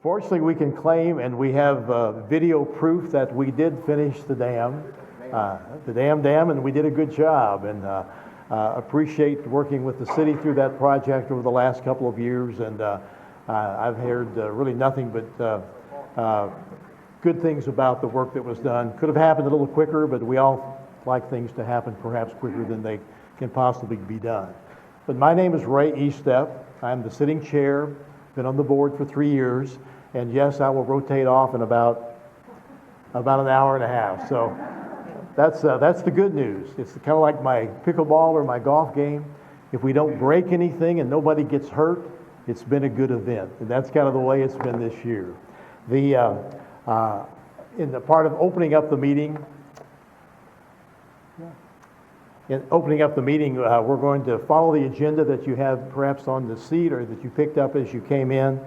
Fortunately, we can claim, and we have video proof that we did finish the dam, and we did a good job. And appreciate working with the city through that project over the last couple of years. And I've heard really nothing but good things about the work that was done. Could have happened a little quicker, but we all like things to happen perhaps quicker than they can possibly be done. But my name is Ray Estep. I'm the sitting chair, been on the board for 3 years, and yes, I will rotate off in about an hour and a half. So that's the good news. It's kind of like my pickleball or my golf game. If we don't break anything and nobody gets hurt, it's been a good event, and that's kind of the way it's been this year. In the part of opening up the meeting, we're going to follow the agenda that you have perhaps on the seat or that you picked up as you came in.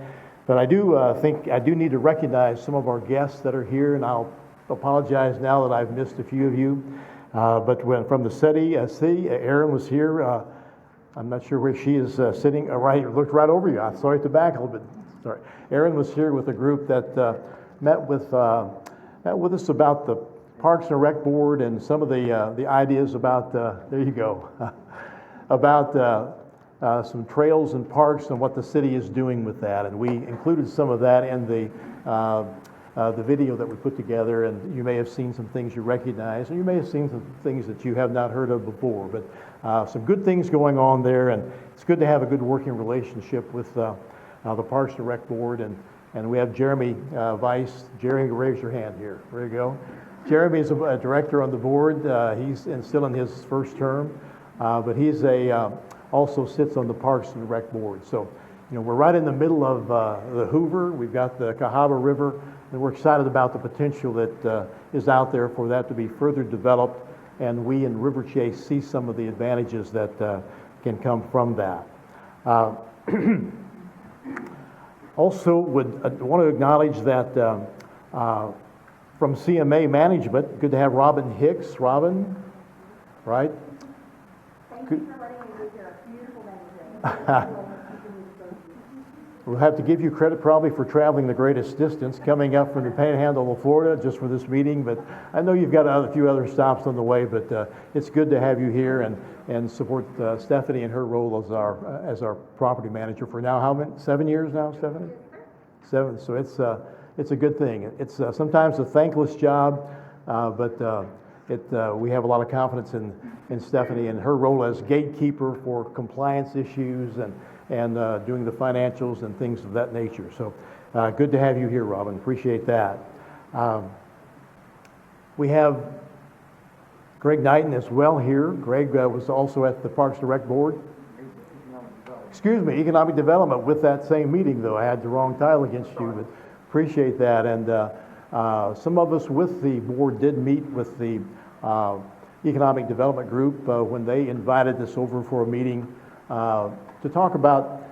But I do think I do need to recognize some of our guests that are here, and I'll apologize now that I've missed a few of you. But from the city, Erin was here. I'm not sure where she is sitting. Looked right over you. I'm sorry to back a little bit. Sorry. Erin was here with a group that met with us about the Parks and Rec Board and some of the ideas about, there you go, about some trails and parks and what the city is doing with that. And we included some of that in the video that we put together, and you may have seen some things you recognize, and you may have seen some things that you have not heard of before. But some good things going on there, and it's good to have a good working relationship with the Parks and Rec Board. And we have Jeremy Weiss. Jeremy, raise your hand here. There you go. Jeremy is a director on the board. He's still in his first term, but he's also sits on the Parks and Rec Board. So, we're right in the middle of the Hoover. We've got the Cahaba River, and we're excited about the potential that is out there for that to be further developed. And we in Riverchase see some of the advantages that can come from that. Also, would want to acknowledge that from CMA Management, good to have Robin Hicks. Robin, right? Thank you for letting me be here. Beautiful manager. We'll have to give you credit probably for traveling the greatest distance, coming up from the Panhandle of Florida just for this meeting. But I know you've got a few other stops on the way. But it's good to have you here and support Stephanie in her role as our property manager for now. How many? 7 years now, Stephanie? 7. So it's a good thing. It's sometimes a thankless job, but we have a lot of confidence in Stephanie and her role as gatekeeper for compliance issues and doing the financials and things of that nature. So good to have you here, Robin. Appreciate that. We have Greg Knighton as well here. Greg was also at the Parks and Rec Board. Excuse me, Economic Development with that same meeting, though. I had the wrong title against you, but appreciate that. And some of us with the board did meet with the Economic Development Group when they invited us over for a meeting to talk about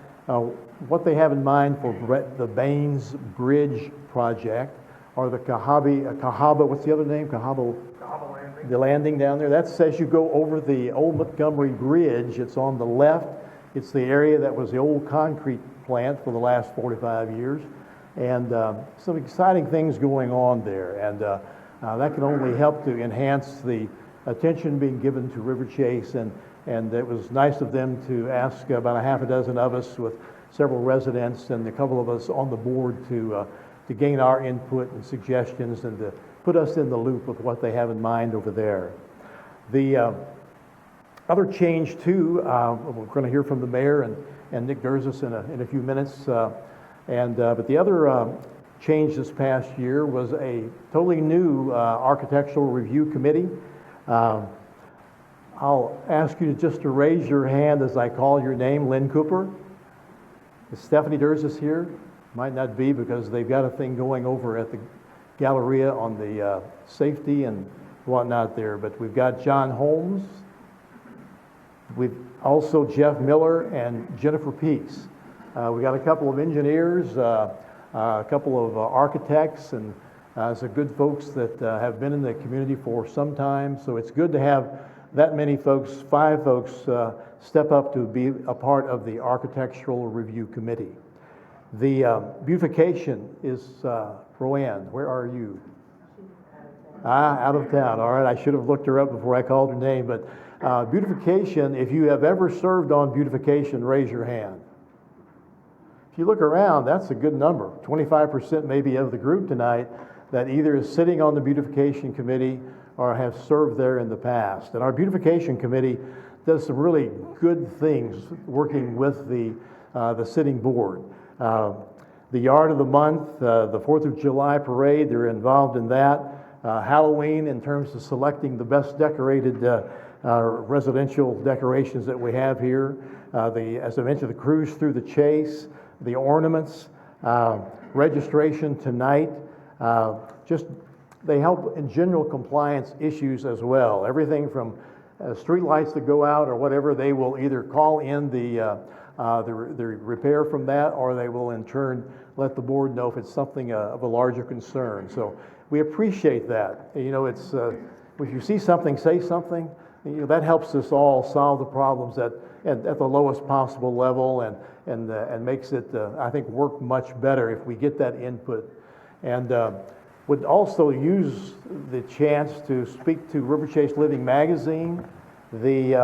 what they have in mind for the Baines Bridge project, or the Cahaba, what's the other name? Cahaba Landing. The landing down there. That's as you go over the old Montgomery Bridge. It's on the left. It's the area that was the old concrete plant for the last 45 years. And some exciting things going on there. And that can only help to enhance the attention being given to Riverchase. And it was nice of them to ask about a half a dozen of us with several residents and a couple of us on the board to gain our input and suggestions and to put us in the loop with what they have in mind over there. The other change too, we're going to hear from the mayor and Nick Durzis in a few minutes. But the other change this past year was a totally new architectural review committee. I'll ask you just to raise your hand as I call your name. Lynn Cooper. Is Stephanie Durzis here? Might not be because they've got a thing going over at the Galleria on the safety and whatnot there. But we've got John Holmes. We've also Jeff Miller and Jennifer Peace. We got a couple of engineers, a couple of architects, and some good folks that have been in the community for some time. So it's good to have that many folks, 5 folks, step up to be a part of the Architectural Review Committee. The beautification is Roanne. Where are you? Out of town. All right, I should have looked her up before I called her name. But beautification, if you have ever served on beautification, raise your hand. If you look around, that's a good number. 25% maybe of the group tonight that either is sitting on the beautification committee or have served there in the past. And our beautification committee does some really good things working with the sitting board. The Yard of the Month, the 4th of July parade, they're involved in that. Halloween, in terms of selecting the best decorated residential decorations that we have here. As I mentioned, the cruise through the Chase, the ornaments, registration tonight. Just they help in general compliance issues as well. Everything from street lights that go out or whatever, they will either call in the repair from that, or they will in turn let the board know if it's something of a larger concern. So we appreciate that. You know, it's if you see something, say something. You know, that helps us all solve the problems at the lowest possible level, and makes it I think work much better if we get that input. And would also use the chance to speak to Riverchase Living Magazine. This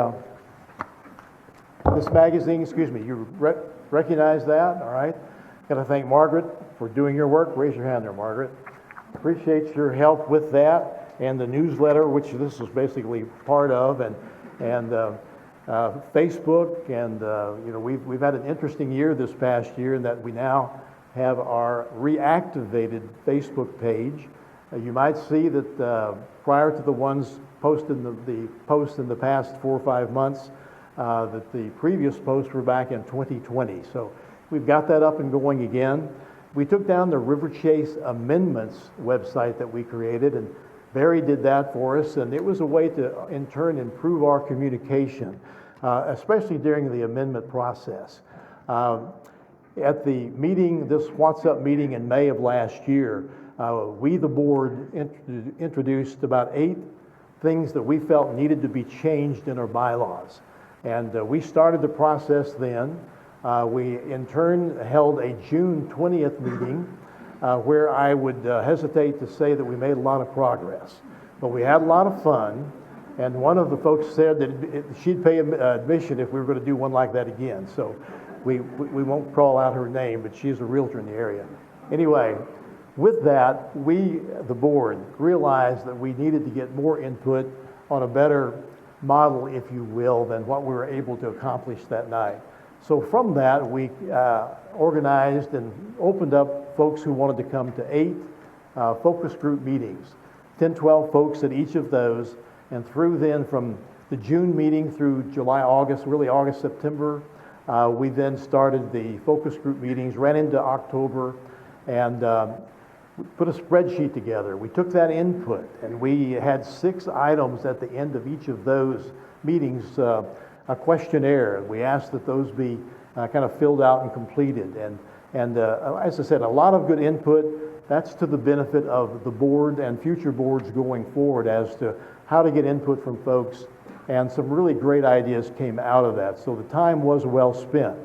magazine, excuse me, you recognize that, all right? Got to thank Margaret for doing your work. Raise your hand there, Margaret. Appreciate your help with that, and the newsletter, which this is basically part of, and Facebook, and you know, we've had an interesting year this past year in that we now have our reactivated Facebook page. You might see that prior to the ones posted the posts in the past 4 or 5 months, that the previous posts were back in 2020. So we've got that up and going again. We took down the Riverchase Amendments website that we created, and Barry did that for us, and it was a way to, in turn, improve our communication, especially during the amendment process. At the meeting, this What's Up meeting in May of last year, we, the board, introduced about 8 things that we felt needed to be changed in our bylaws. And we started the process then. We, in turn, held a June 20th meeting where I would hesitate to say that we made a lot of progress. But we had a lot of fun, and one of the folks said that she'd pay admission if we were going to do one like that again. So we won't call out her name, but she's a realtor in the area. Anyway, with that, we, the board, realized that we needed to get more input on a better model, if you will, than what we were able to accomplish that night. So from that, we organized and opened up folks who wanted to come to 8 focus group meetings, 10, 12 folks at each of those, and through then from the June meeting through July, August, really August, September, we then started the focus group meetings, ran into October, and put a spreadsheet together. We took that input, and we had 6 items at the end of each of those meetings, a questionnaire. We asked that those be kind of filled out and completed. And as I said, a lot of good input. That's to the benefit of the board and future boards going forward as to how to get input from folks. And some really great ideas came out of that. So the time was well spent.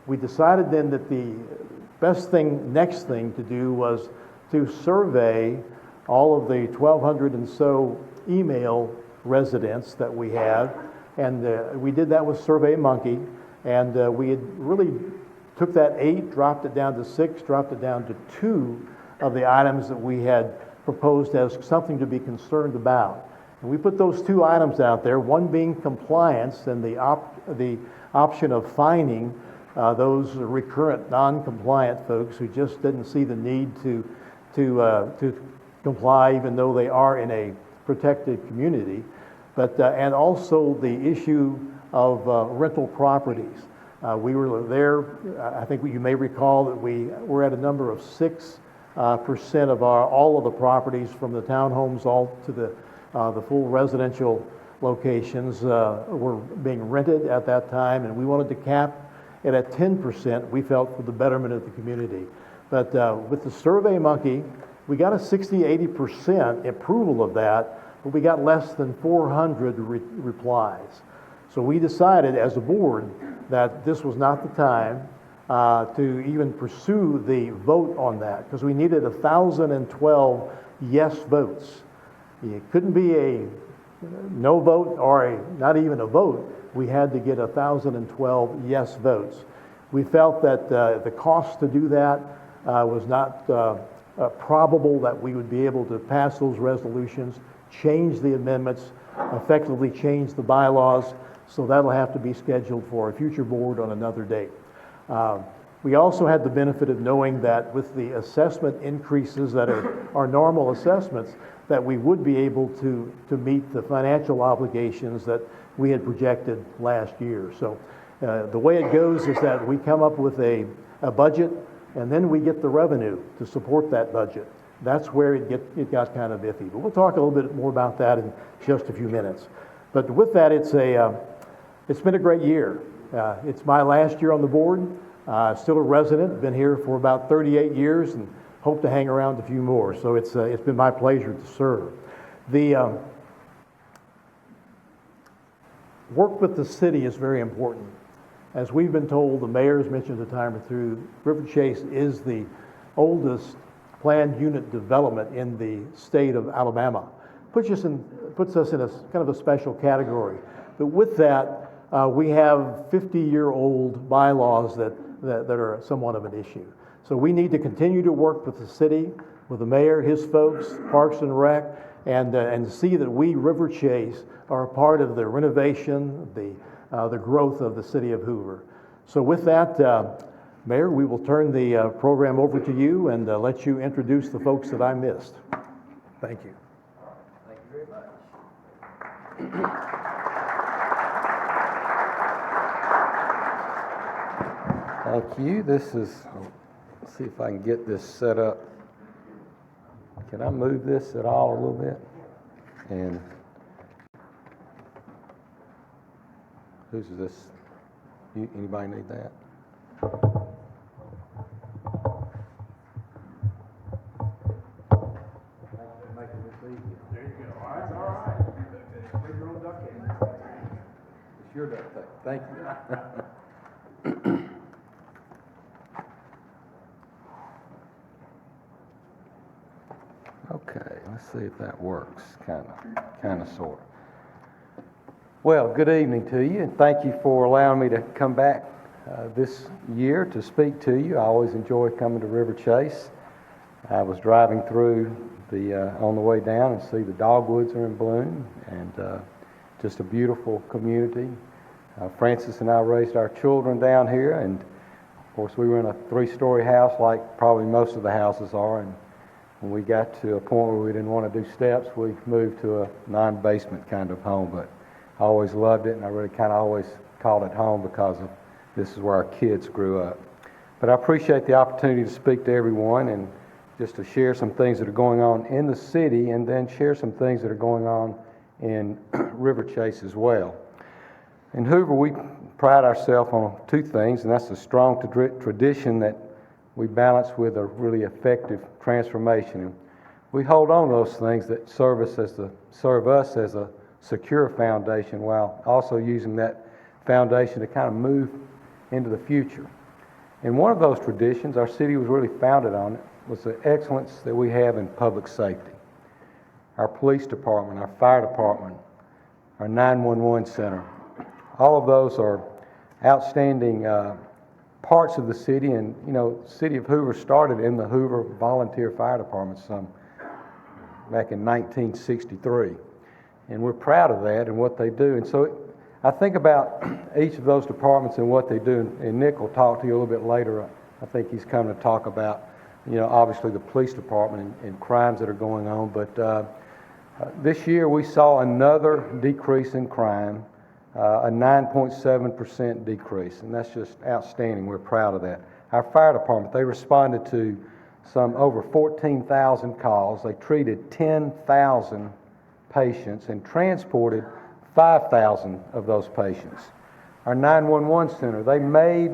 We decided then that the next thing to do was to survey all of the 1,200 and so email residents that we have. And we did that with SurveyMonkey, and we had really took that 8, dropped it down to 6, dropped it down to 2 of the items that we had proposed as something to be concerned about. And we put those 2 items out there, one being compliance and the option of fining those recurrent non-compliant folks who just didn't see the need to comply even though they are in a protected community. But and also the issue of rental properties. We were there, I think you may recall that we were at a number of 6% of all of the properties, from the townhomes all to the full residential locations were being rented at that time, and we wanted to cap it at 10%, we felt, for the betterment of the community. But with the SurveyMonkey, we got a 60-80% approval of that, but we got less than 400 replies. So we decided as a board that this was not the time to even pursue the vote on that, because we needed 1,012 yes votes. It couldn't be a no vote or not even a vote. We had to get 1,012 yes votes. We felt that the cost to do that was not probable that we would be able to pass those resolutions, change the amendments, effectively change the bylaws, so that'll have to be scheduled for a future board on another date. We also had the benefit of knowing that with the assessment increases that are our normal assessments, that we would be able to meet the financial obligations that we had projected last year. So the way it goes is that we come up with a budget, and then we get the revenue to support that budget. That's where it got kind of iffy. But we'll talk a little bit more about that in just a few minutes. But with that, it's been a great year. It's my last year on the board. Still a resident, been here for about 38 years and hope to hang around a few more. So it's been my pleasure to serve. The work with the city is very important. As we've been told, the mayor's mentioned a time or two, Riverchase is the oldest planned unit development in the state of Alabama. Puts us in a kind of a special category. But with that, we have 50-year-old bylaws that are somewhat of an issue. So we need to continue to work with the city, with the mayor, his folks, Parks and Rec, and see that we, Riverchase, are a part of the renovation, the growth of the city of Hoover. So with that, Mayor, we will turn the program over to you and let you introduce the folks that I missed. Thank you. Thank you very much. Thank you. This is, let's see if I can get this set up. Can I move this at all a little bit? And who's this? Anybody need that? There you go. All right, all right. Bring your own duck in. It's your duck tape. Thank you. Okay, let's see if that works, kind of, sort of. Well, good evening to you, and thank you for allowing me to come back this year to speak to you. I always enjoy coming to Riverchase. I was driving through on the way down and see the dogwoods are in bloom, and just a beautiful community. Francis and I raised our children down here, and of course we were in a 3-story house like probably most of the houses are, and when we got to a point where we didn't want to do steps, we moved to a non-basement kind of home. But I always loved it, and I really kind of always called it home because this is where our kids grew up. But I appreciate the opportunity to speak to everyone and just to share some things that are going on in the city, and then share some things that are going on in Riverchase as well. In Hoover, we pride ourselves on 2 things, and that's a strong tradition that we balance with a really effective transformation. And we hold on to those things that serve us as a secure foundation, while also using that foundation to kind of move into the future. And one of those traditions our city was really founded on was the excellence that we have in public safety. Our police department, our fire department, our 911 center, all of those are outstanding parts of the city. And the city of Hoover started in the Hoover Volunteer Fire Department back in 1963, and we're proud of that and what they do. And so I think about each of those departments and what they do, and Nick will talk to you a little bit later. I think he's coming to talk about obviously the police department and crimes that are going on. But this year we saw another decrease in crime, a 9.7% decrease, and that's just outstanding. We're proud of that. Our fire department, they responded to some over 14,000 calls. They treated 10,000 patients and transported 5,000 of those patients. Our 911 center, they made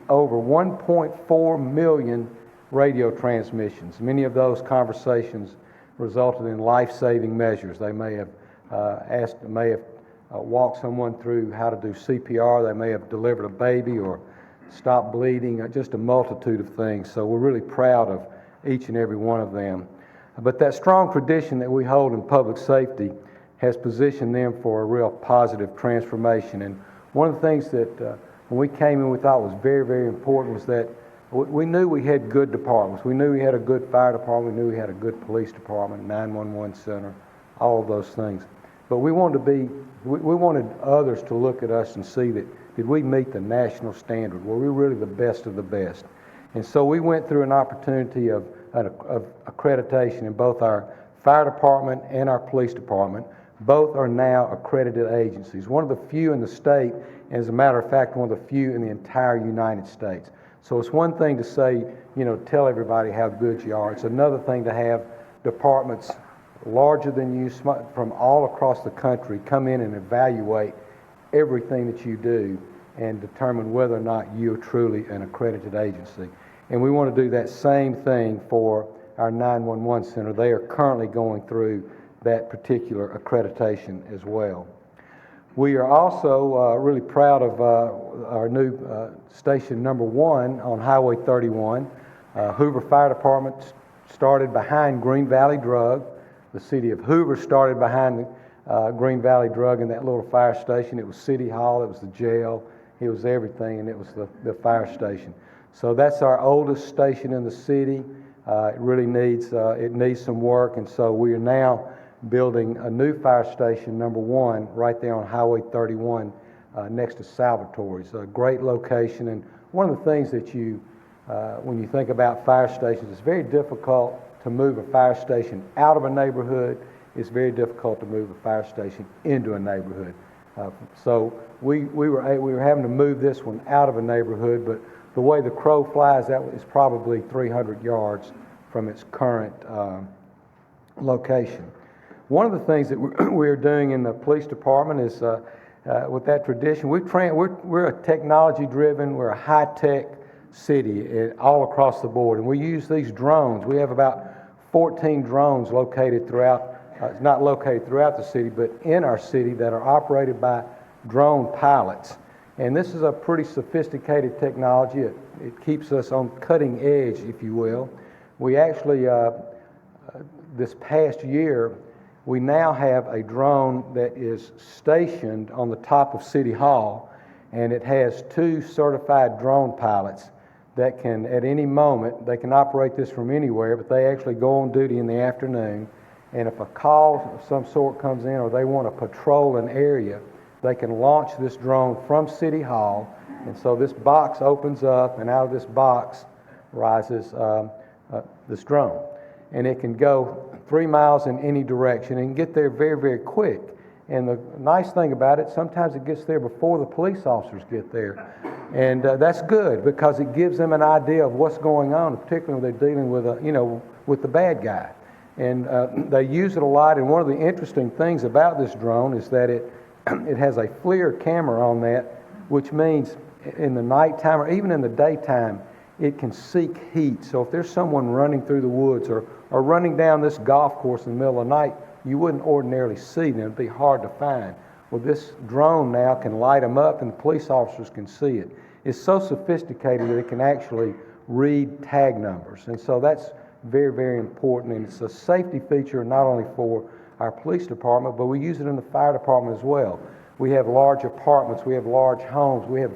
over 1.4 million radio transmissions. Many of those conversations resulted in life-saving measures. They may have walked someone through how to do CPR. They may have delivered a baby or stop bleeding, just a multitude of things. So we're really proud of each and every one of them. But that strong tradition that we hold in public safety has positioned them for a real positive transformation. And one of the things that when we came in we thought was very, very important was that we knew we had good departments. We knew we had a good fire department. We knew we had a good police department, 911 center, all of those things. But we wanted we wanted others to look at us and see that did we meet the national standard? Were we really the best of the best? And so we went through an opportunity of accreditation in both our fire department and our police department. Both are now accredited agencies. One of the few in the state, and as a matter of fact, one of the few in the entire United States. So it's one thing to say, tell everybody how good you are. It's another thing to have departments larger than you from all across the country come in and evaluate everything that you do and determine whether or not you're truly an accredited agency. And we want to do that same thing for our 911 center. They are currently going through that particular accreditation as well. We are also really proud of our new station number 1 on Highway 31. Hoover Fire Department started behind Green Valley Drug. The city of Hoover started behind the Green Valley Drug in that little fire station. It was City Hall, it was the jail, it was everything, and it was the fire station. So that's our oldest station in the city. It really needs some work, and so we are now building a new fire station, number 1, right there on Highway 31 next to Salvatore's. A great location, and one of the things that when you think about fire stations, it's very difficult to move a fire station out of a neighborhood. It's very difficult to move a fire station into a neighborhood. So we were having to move this one out of a neighborhood, but the way the crow flies, that is probably 300 yards from its current location. One of the things that we're doing in the police department is with that tradition, we're a technology-driven, we're a high-tech city all across the board, and we use these drones. We have about 14 drones located throughout, not located throughout the city, but in our city that are operated by drone pilots. And this is a pretty sophisticated technology. It keeps us on cutting edge, if you will. We actually, this past year, we now have a drone that is stationed on the top of City Hall, and it has 2 certified drone pilots that can, at any moment, they can operate this from anywhere, but they actually go on duty in the afternoon, and if a call of some sort comes in or they want to patrol an area, they can launch this drone from City Hall, and so this box opens up, and out of this box rises this drone. And it can go 3 miles in any direction and get there very, very quick. And the nice thing about it, sometimes it gets there before the police officers get there. And that's good because it gives them an idea of what's going on, particularly when they're dealing with with the bad guy. And they use it a lot. And one of the interesting things about this drone is that it has a FLIR camera on that, which means in the nighttime or even in the daytime, it can seek heat. So if there's someone running through the woods or running down this golf course in the middle of the night, you wouldn't ordinarily see them. It'd be hard to find. Well, this drone now can light them up and the police officers can see it. It's so sophisticated that it can actually read tag numbers. And so that's very, very important. And it's a safety feature not only for our police department, but we use it in the fire department as well. We have large apartments, we have large homes, we have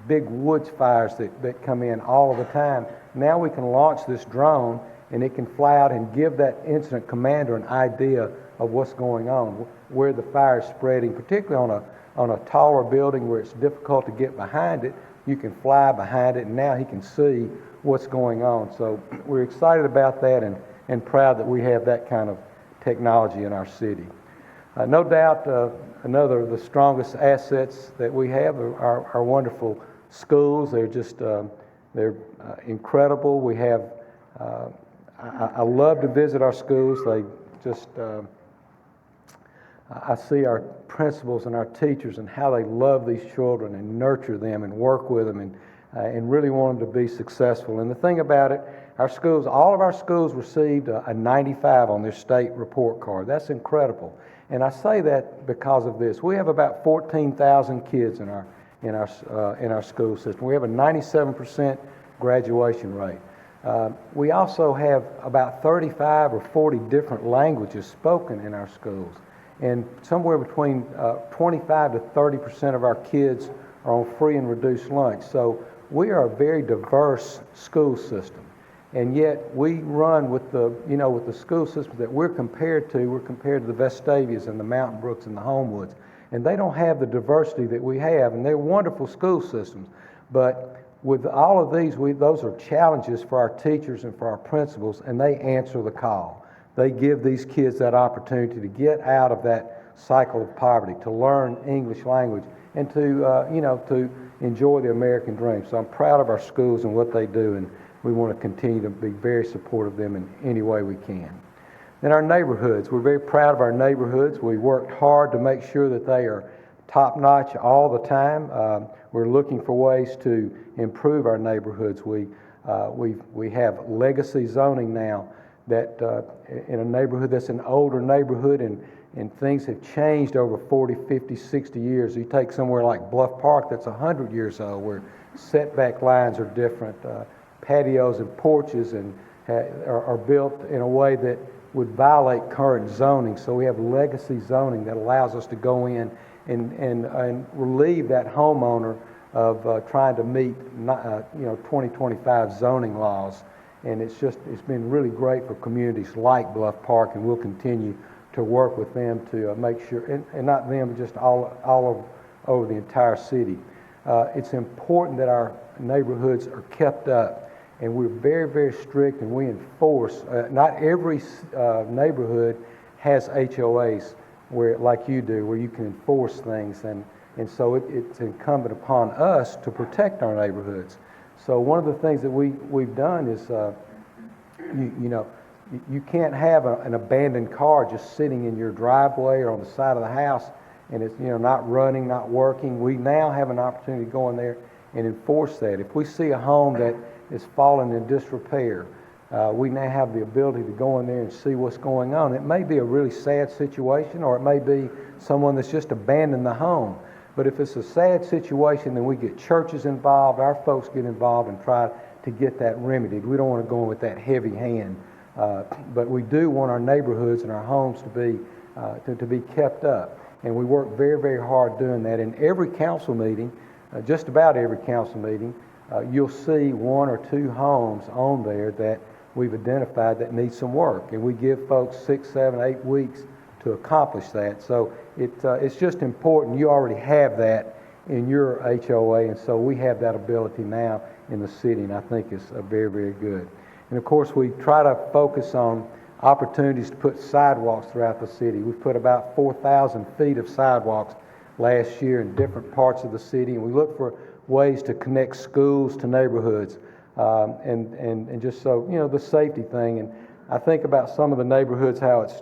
big woods fires that come in all of the time. Now we can launch this drone and it can fly out and give that incident commander an idea of what's going on, where the fire is spreading, particularly on a taller building where it's difficult to get behind it. You can fly behind it and now he can see what's going on. So we're excited about that and proud that we have that kind of technology in our city. No doubt another of the strongest assets that we have are our wonderful schools. They're just they're incredible. We have I love to visit our schools. They just I see our principals and our teachers and how they love these children and nurture them and work with them and really want them to be successful. And the thing about it, our schools, all of our schools received a 95 on their state report card. That's incredible. And I say that because of this. We have about 14,000 kids in in our school system. We have a 97% graduation rate. We also have about 35 or 40 different languages spoken in our schools, and somewhere between 25 to 30% of our kids are on free and reduced lunch. So we are a very diverse school system, and yet we run with the school system that we're compared to. We're compared to the Vestavias and the Mountain Brooks and the Homewoods, and they don't have the diversity that we have, and they're wonderful school systems. But with all of these, those are challenges for our teachers and for our principals, and they answer the call. They give these kids that opportunity to get out of that cycle of poverty, to learn English language, and to enjoy the American dream. So I'm proud of our schools and what they do, and we want to continue to be very supportive of them in any way we can. Then our neighborhoods. We're very proud of our neighborhoods. We worked hard to make sure that they are top-notch all the time. We're looking for ways to improve our neighborhoods. We have legacy zoning now that in a neighborhood that's an older neighborhood, and things have changed over 40, 50, 60 years. You take somewhere like Bluff Park that's 100 years old, where setback lines are different, patios and porches are built in a way that would violate current zoning. So we have legacy zoning that allows us to go in and relieve that homeowner of trying to meet 2025 zoning laws. And it's been really great for communities like Bluff Park, and we'll continue to work with them to make sure, and not them, but just all over the entire city. It's important that our neighborhoods are kept up, and we're very, very strict, and we enforce. Not every neighborhood has HOAs like you do, where you can enforce things, and so it's incumbent upon us to protect our neighborhoods. So one of the things that we've done is, you can't have an abandoned car just sitting in your driveway or on the side of the house, and it's not running, not working. We now have an opportunity to go in there and enforce that. If we see a home that is fallen in disrepair, we now have the ability to go in there and see what's going on. It may be a really sad situation, or it may be someone that's just abandoned the home. But if it's a sad situation, then we get churches involved, our folks get involved and try to get that remedied. We don't want to go in with that heavy hand. But we do want our neighborhoods and our homes to be kept up. And we work very, very hard doing that. In every council meeting, just about every council meeting, you'll see one or two homes on there that we've identified that need some work. And we give folks 6, 7, 8 weeks to accomplish that. So it's just important. You already have that in your HOA, and so we have that ability now in the city, and I think it's very, very good. And of course, we try to focus on opportunities to put sidewalks throughout the city. We've put about 4,000 feet of sidewalks last year in different parts of the city, and we look for ways to connect schools to neighborhoods, and just so, the safety thing. And I think about some of the neighborhoods, how it's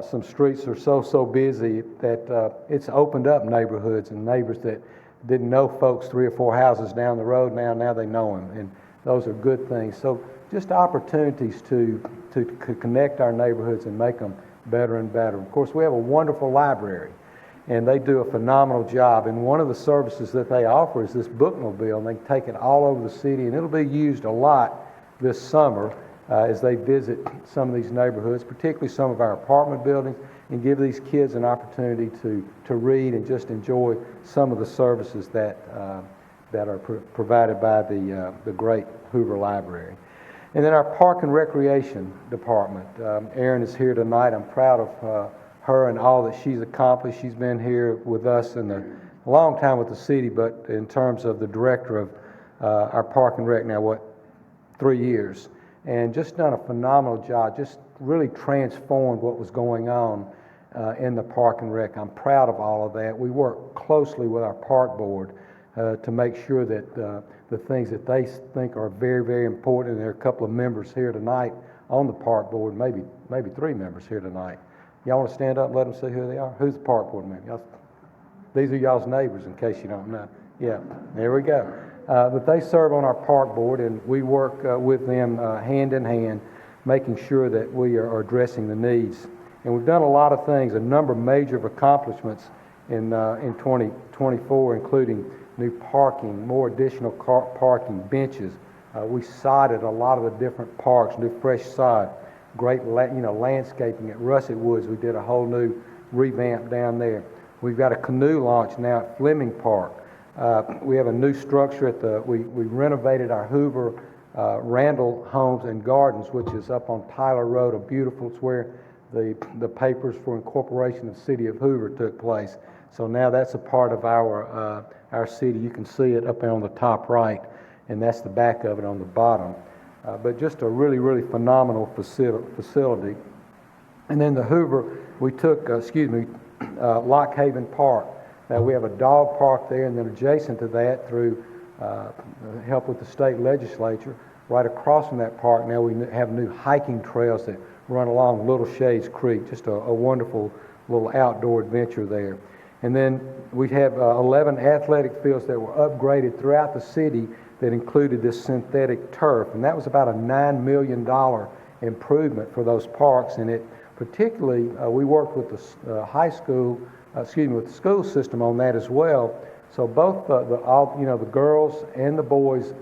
some streets are so busy that it's opened up neighborhoods, and neighbors that didn't know folks 3 or 4 houses down the road, now they know them, and those are good things. So just opportunities to connect our neighborhoods and make them better and better. Of course, we have a wonderful library, and they do a phenomenal job. And one of the services that they offer is this bookmobile, and they take it all over the city, and it'll be used a lot this summer as they visit some of these neighborhoods, particularly some of our apartment buildings, and give these kids an opportunity to read and just enjoy some of the services that are provided by the great Hoover Library. And then our Park and Recreation Department. Erin is here tonight. I'm proud of her and all that she's accomplished. She's been here with us in a long time with the city, but in terms of the director of our Park and Rec now, 3 years. And just done a phenomenal job, just really transformed what was going on in the Park and Rec. I'm proud of all of that. We work closely with our park board to make sure that the things that they think are very, very important, and there are a couple of members here tonight on the park board, maybe 3 members here tonight. Y'all want to stand up and let them see who they are? Who's the park board member? These are y'all's neighbors, in case you don't know. Yeah, there we go. But they serve on our park board, and we work with them hand in hand, making sure that we are addressing the needs. And we've done a lot of things, a number of major accomplishments in 2024, including new parking, more additional parking benches. We sodded a lot of the different parks, new fresh sod, great landscaping at Russet Woods. We did a whole new revamp down there. We've got a canoe launch now at Fleming Park. We have a new structure we renovated our Hoover Randall Homes and Gardens, which is up on Tyler Road, it's where the papers for incorporation of the city of Hoover took place. So now that's a part of our city. You can see it up there on the top right, and that's the back of it on the bottom. But just a really, really phenomenal facility. And then the Hoover, we took, Lock Haven Park. Now we have a dog park there, and then adjacent to that, through help with the state legislature, right across from that park, now we have new hiking trails that run along Little Shades Creek. Just a wonderful little outdoor adventure there. And then we have 11 athletic fields that were upgraded throughout the city that included this synthetic turf, and that was about a $9 million improvement for those parks. And it particularly, we worked with with the school system on that as well. So both the girls and the boys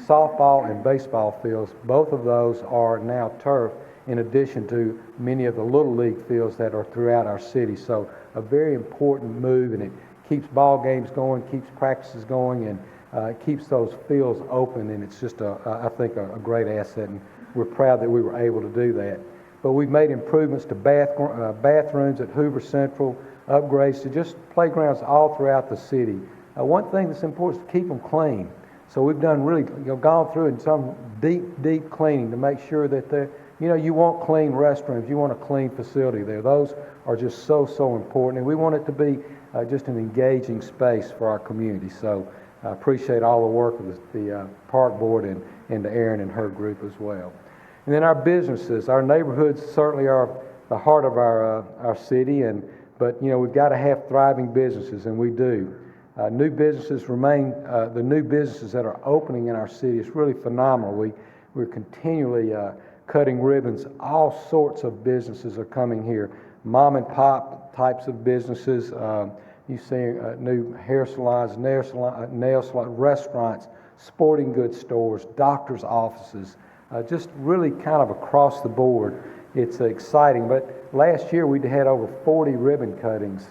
softball and baseball fields, both of those are now turf, in addition to many of the little league fields that are throughout our city. So a very important move, and it keeps ball games going, keeps practices going, and keeps those fields open, and it's just I think a great asset, and we're proud that we were able to do that. But we've made improvements to bathrooms at Hoover Central, upgrades to just playgrounds all throughout the city. One thing that's important is to keep them clean. So we've done really, gone through in some deep cleaning to make sure that they're, you want clean restrooms, you want a clean facility there. Those are just so important, and we want it to be just an engaging space for our community. So I appreciate all the work of the park board and to Erin and her group as well. And then our businesses, our neighborhoods certainly are the heart of our city, but we've got to have thriving businesses, and we do. New businesses remain, the new businesses that are opening in our city is really phenomenal. We're continually cutting ribbons. All sorts of businesses are coming here. Mom and pop types of businesses. You see new hair salons, nail salons, restaurants, sporting goods stores, doctors' offices, just really kind of across the board. It's exciting. But last year we had over 40 ribbon cuttings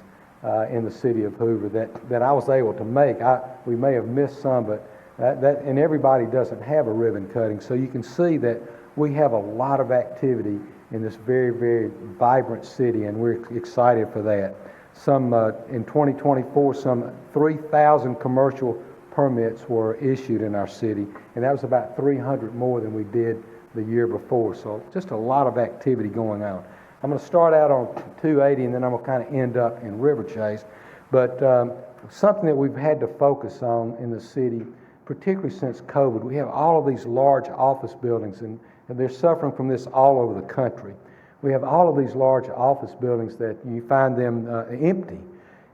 in the city of Hoover that I was able to make. We may have missed some, but and everybody doesn't have a ribbon cutting. So you can see that we have a lot of activity in this very, very vibrant city, and we're excited for that. In 2024, some 3,000 commercial permits were issued in our city, and that was about 300 more than we did the year before. So just a lot of activity going on. I'm going to start out on 280, and then I'm going to kind of end up in Riverchase. But something that we've had to focus on in the city, particularly since COVID, we have all of these large office buildings, and they're suffering from this all over the country. We have all of these large office buildings that you find them empty.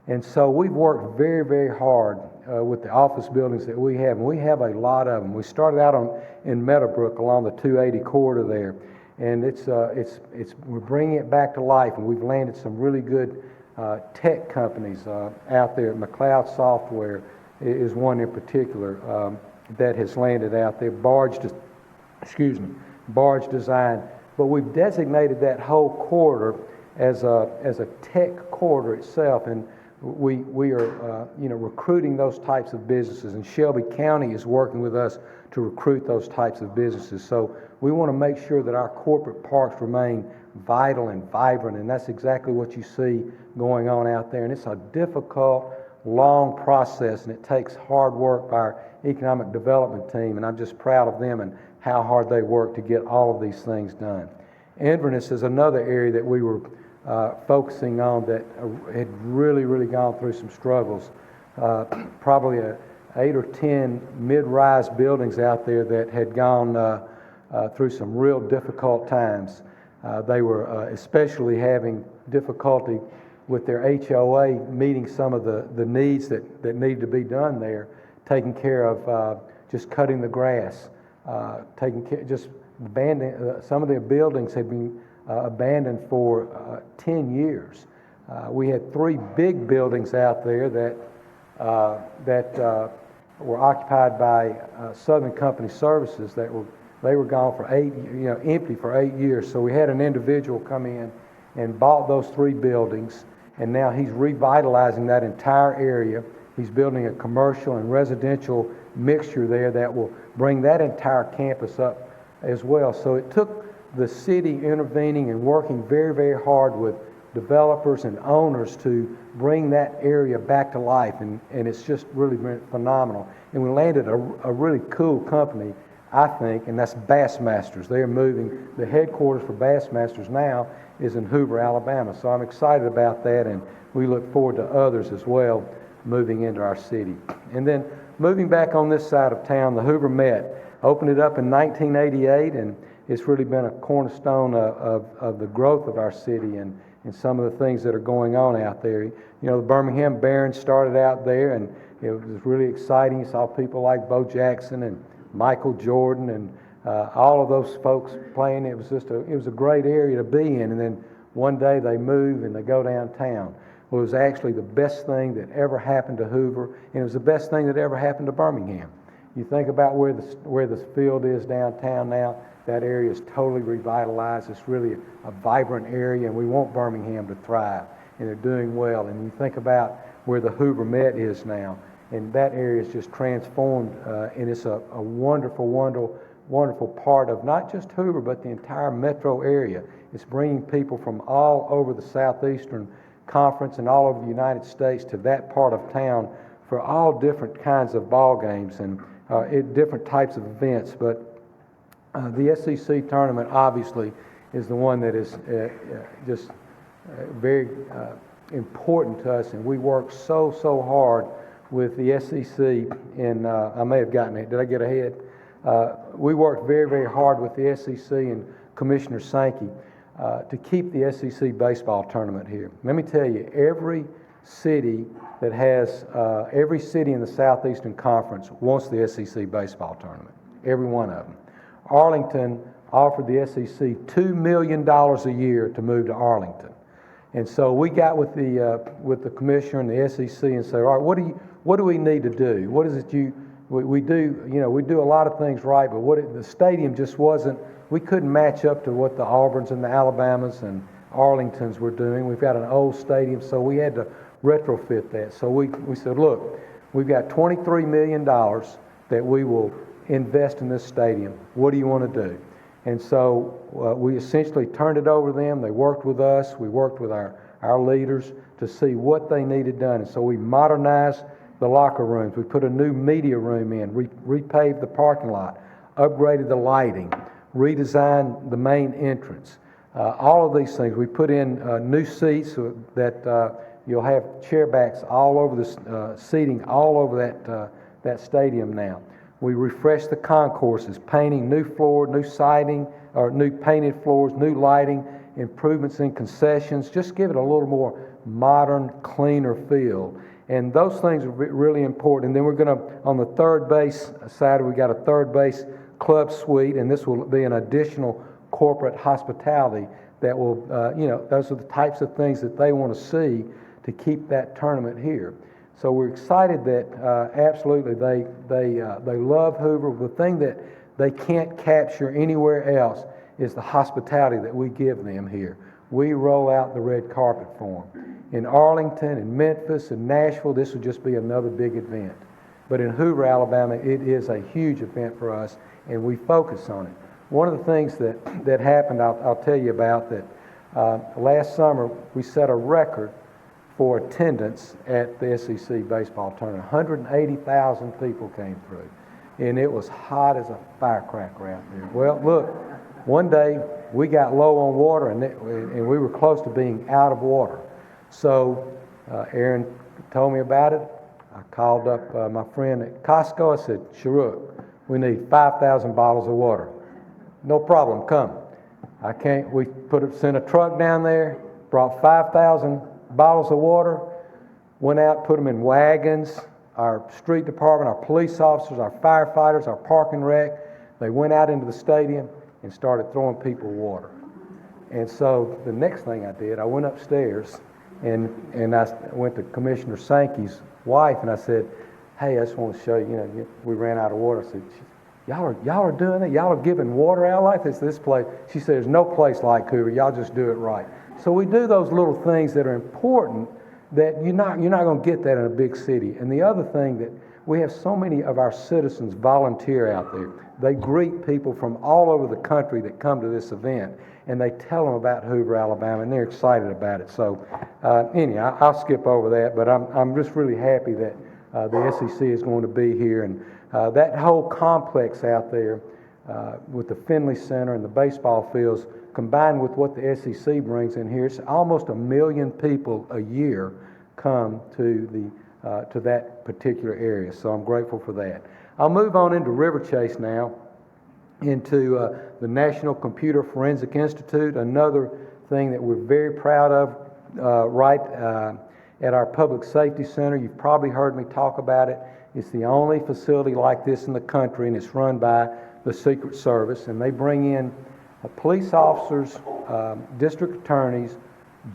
And so we've worked very, very hard with the office buildings that we have, and we have a lot of them. We started out in Meadowbrook along the 280 corridor there, and we're bringing it back to life, and we've landed some really good tech companies out there. McLeod Software is one in particular that has landed out there. Barge Design. But we've designated that whole corridor as a tech corridor itself, and we are recruiting those types of businesses, and Shelby County is working with us to recruit those types of businesses. So we want to make sure that our corporate parks remain vital and vibrant, and that's exactly what you see going on out there. And it's a difficult, long process, and it takes hard work by our economic development team, and I'm just proud of them and how hard they work to get all of these things done. Inverness is another area that we were focusing on that had really gone through some struggles. Probably 8 or 10 mid-rise buildings out there that had gone through some real difficult times. They were especially having difficulty with their HOA meeting some of the needs that need to be done there, taking care of just cutting the grass, just abandoning. Some of their buildings had been abandoned for 10 years. We had 3 big buildings out there that were occupied by Southern Company Services they were gone for empty for 8 years. So we had an individual come in and bought those 3 buildings, and now he's revitalizing that entire area. He's building a commercial and residential mixture there that will bring that entire campus up as well. So it took the city intervening and working very, very hard with developers and owners to bring that area back to life, and it's just really been phenomenal. And we landed a really cool company, I think, and that's Bassmasters. They are moving, the headquarters for Bassmasters now is in Hoover, Alabama. So I'm excited about that, and we look forward to others as well moving into our city. And then moving back on this side of town, the Hoover Met opened it up in 1988, and it's really been a cornerstone of the growth of our city and some of the things that are going on out there. You know, the Birmingham Barons started out there, and it was really exciting. You saw people like Bo Jackson and Michael Jordan and all of those folks playing. It was a great area to be in. And then one day they move and they go downtown. Well, it was actually the best thing that ever happened to Hoover, and it was the best thing that ever happened to Birmingham. You think about where the field is downtown now. That area is totally revitalized. It's really a vibrant area, and we want Birmingham to thrive, and they're doing well. And you think about where the Hoover Met is now, and that area is just transformed, and it's a wonderful, wonderful, wonderful part of not just Hoover, but the entire metro area. It's bringing people from all over the Southeastern Conference and all over the United States to that part of town for all different kinds of ball games and different types of events. But the SEC tournament obviously is the one that is just very important to us, and we work so hard with the SEC. And I may have gotten it. Did I get ahead? We worked very, very hard with the SEC and Commissioner Sankey to keep the SEC baseball tournament here. Let me tell you, every city every city in the Southeastern Conference wants the SEC baseball tournament. Every one of them. Arlington offered the SEC $2 million a year to move to Arlington. And so we got with the commissioner and the SEC and said, all right, what do we need to do? What is it we do? You know, we do a lot of things right, but the stadium just wasn't. We couldn't match up to what the Auburns and the Alabamas and Arlingtons were doing. We've got an old stadium, so we had to retrofit that. So we said, look, we've got $23 million that we will invest in this stadium. What do you want to do? And so we essentially turned it over to them. They worked with us. We worked with our leaders to see what they needed done. And so we modernized the locker rooms. We put a new media room in, repaved the parking lot, upgraded the lighting, redesigned the main entrance. All of these things. We put in new seats so that you'll have chair backs all over the seating all over that stadium now. We refreshed the concourses, painting new floor, new siding, or new painted floors, new lighting, improvements in concessions, just give it a little more modern, cleaner feel. And those things are really important. And then we're going to, on the third base side, we got a third base club suite, and this will be an additional corporate hospitality that will, those are the types of things that they want to see to keep that tournament here. So we're excited that absolutely they love Hoover. The thing that they can't capture anywhere else is the hospitality that we give them here. We roll out the red carpet for them. In Arlington, in Memphis, in Nashville, this would just be another big event. But in Hoover, Alabama, it is a huge event for us, and we focus on it. One of the things that happened, I'll tell you about that. Last summer, we set a record for attendance at the SEC baseball tournament. 180,000 people came through, and it was hot as a firecracker out there. Well, look, one day we got low on water, and we were close to being out of water. So Aaron told me about it. I called up my friend at Costco. I said, Sharuk, we need 5,000 bottles of water. No problem, come. We sent a truck down there, brought 5,000 bottles of water, went out, put them in wagons. Our street department, our police officers, our firefighters, our park and rec, they went out into the stadium and started throwing people water. And so the next thing I did, I went upstairs and I went to Commissioner Sankey's wife and I said, hey, I just want to show you, we ran out of water. I said, y'all are doing it? Y'all are giving water out like this place? She said, there's no place like Hoover. Y'all just do it right. So we do those little things that are important that you're not going to get that in a big city. And the other thing that we have so many of our citizens volunteer out there. They greet people from all over the country that come to this event, and they tell them about Hoover, Alabama, and they're excited about it. So anyhow, I'll skip over that, but I'm just really happy that the SEC is going to be here. And that whole complex out there with the Finley Center and the baseball fields, combined with what the SEC brings in here, it's almost 1 million people a year come to that particular area. So I'm grateful for that. I'll move on into Riverchase now, into the National Computer Forensic Institute, another thing that we're very proud of right at our Public Safety Center. You've probably heard me talk about it. It's the only facility like this in the country, and it's run by the Secret Service, and they bring in police officers, district attorneys,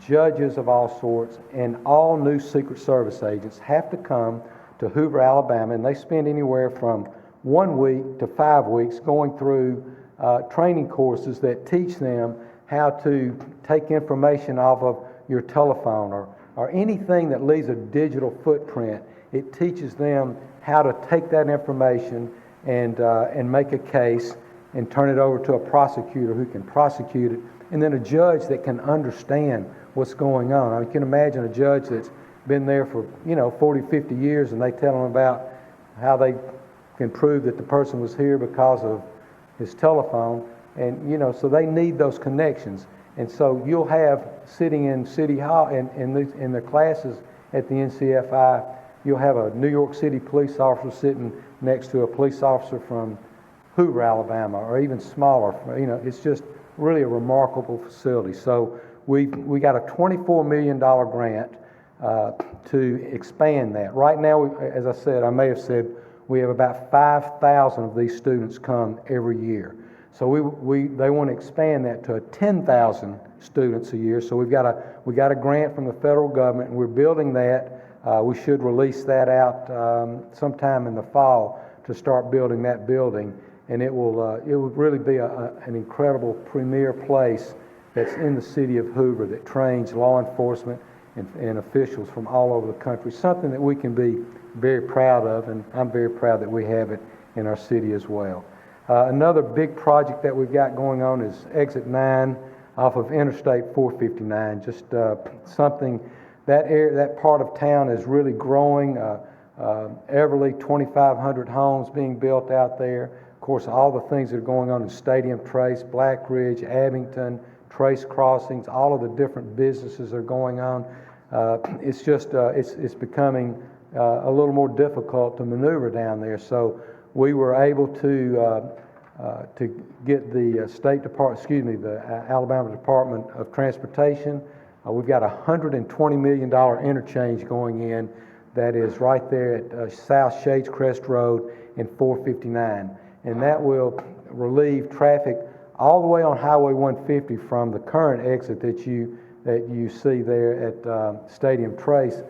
judges of all sorts, and all new Secret Service agents have to come to Hoover, Alabama, and they spend anywhere from 1 week to 5 weeks going through training courses that teach them how to take information off of your telephone or anything that leaves a digital footprint. It teaches them how to take that information and make a case and turn it over to a prosecutor who can prosecute it, and then a judge that can understand what's going on. I mean, you can imagine a judge that's been there for 40, 50 years, and they tell them about how they can prove that the person was here because of his telephone, and so they need those connections. And so you'll have, sitting in City Hall in the classes at the NCFI, you'll have a New York City police officer sitting next to a police officer from Hoover, Alabama, or even smaller. It's just really a remarkable facility. So we got a $24 million grant to expand that. Right now, as I said, I may have said, we have about 5,000 of these students come every year. So they want to expand that to 10,000 students a year. So we got a grant from the federal government, and we're building that. We should release that out sometime in the fall to start building that building, and it will really be an incredible premier place that's in the city of Hoover that trains law enforcement and officials from all over the country, something that we can be very proud of, and I'm very proud that we have it in our city as well. Another big project that we've got going on is Exit 9 off of Interstate 459, just something, that part of town is really growing. Everly, 2,500 homes being built out there. Of course, all the things that are going on in Stadium Trace, Black Ridge, Abington, Trace Crossings, all of the different businesses are going on. It's just, it's becoming a little more difficult to maneuver down there. So we were able to get the the Alabama Department of Transportation. We've got a $120 million interchange going in that is right there at South Shadescrest Road and 459. And that will relieve traffic all the way on Highway 150 from the current exit that you see there at Stadium Trace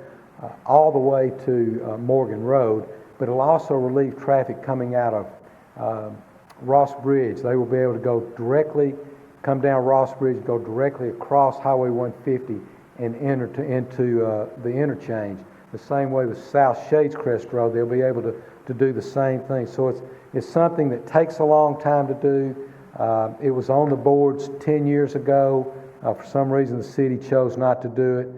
all the way to Morgan Road. But it'll also relieve traffic coming out of Ross Bridge. They will be able to go directly, come down Ross Bridge, go directly across Highway 150 and enter into the interchange. The same way with South Shadescrest Road, they'll be able to do the same thing. So it's something that takes a long time to do. It was on the boards 10 years ago. For some reason, the city chose not to do it.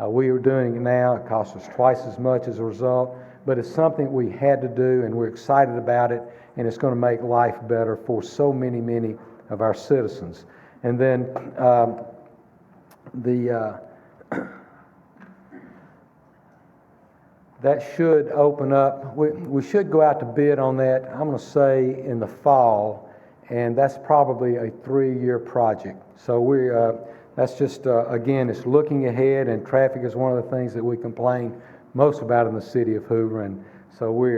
We are doing it now. It costs us twice as much as a result. But it's something we had to do, and we're excited about it, and it's going to make life better for so many, many of our citizens. And then that should open up. We should go out to bid on that, I'm going to say, in the fall, and that's probably a 3-year project. So that's just, again, it's looking ahead, and traffic is one of the things that we complain most about in the city of Hoover, and so we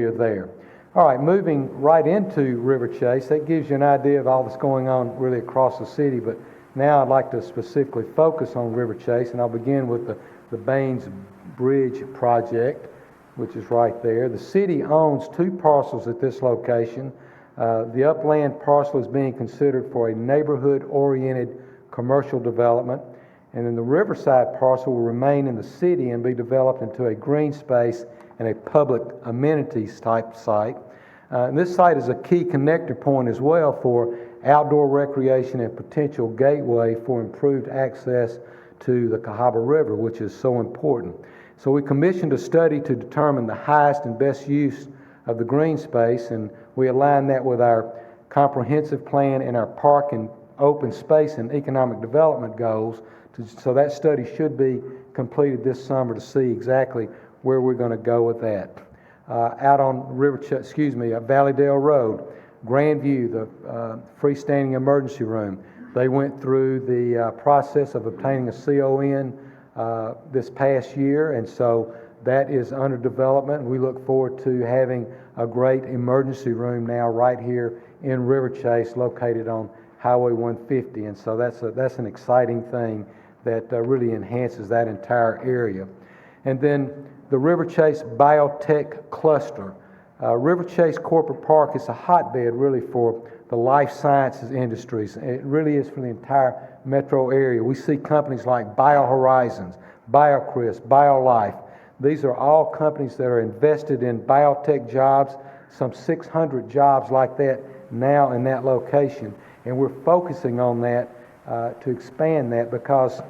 are there. All right, moving right into Riverchase, that gives you an idea of all that's going on really across the city, but now I'd like to specifically focus on Riverchase, and I'll begin with the Baines Bridge project. which is right there. The city owns 2 parcels at this location. The upland parcel is being considered for a neighborhood-oriented commercial development, and then the Riverside parcel will remain in the city and be developed into a green space and a public amenities type site. And this site is a key connector point as well for outdoor recreation and potential gateway for improved access to the Cahaba River, which is so important. So we commissioned a study to determine the highest and best use of the green space, and we align that with our comprehensive plan and our park and open space and economic development goals. So that study should be completed this summer to see exactly where we're going to go with that. Out on Valleydale Road, Grandview, the freestanding emergency room, they went through the process of obtaining a CON this past year, and so that is under development. We look forward to having a great emergency room now right here in Riverchase, located on Highway 150, and so that's an exciting thing that really enhances that entire area. And then the Riverchase Biotech Cluster. Riverchase Corporate Park is a hotbed really for the life sciences industries. It really is for the entire metro area. We see companies like BioHorizons, BioCris, BioLife. These are all companies that are invested in biotech jobs, some 600 jobs like that now in that location. And we're focusing on that to expand that, because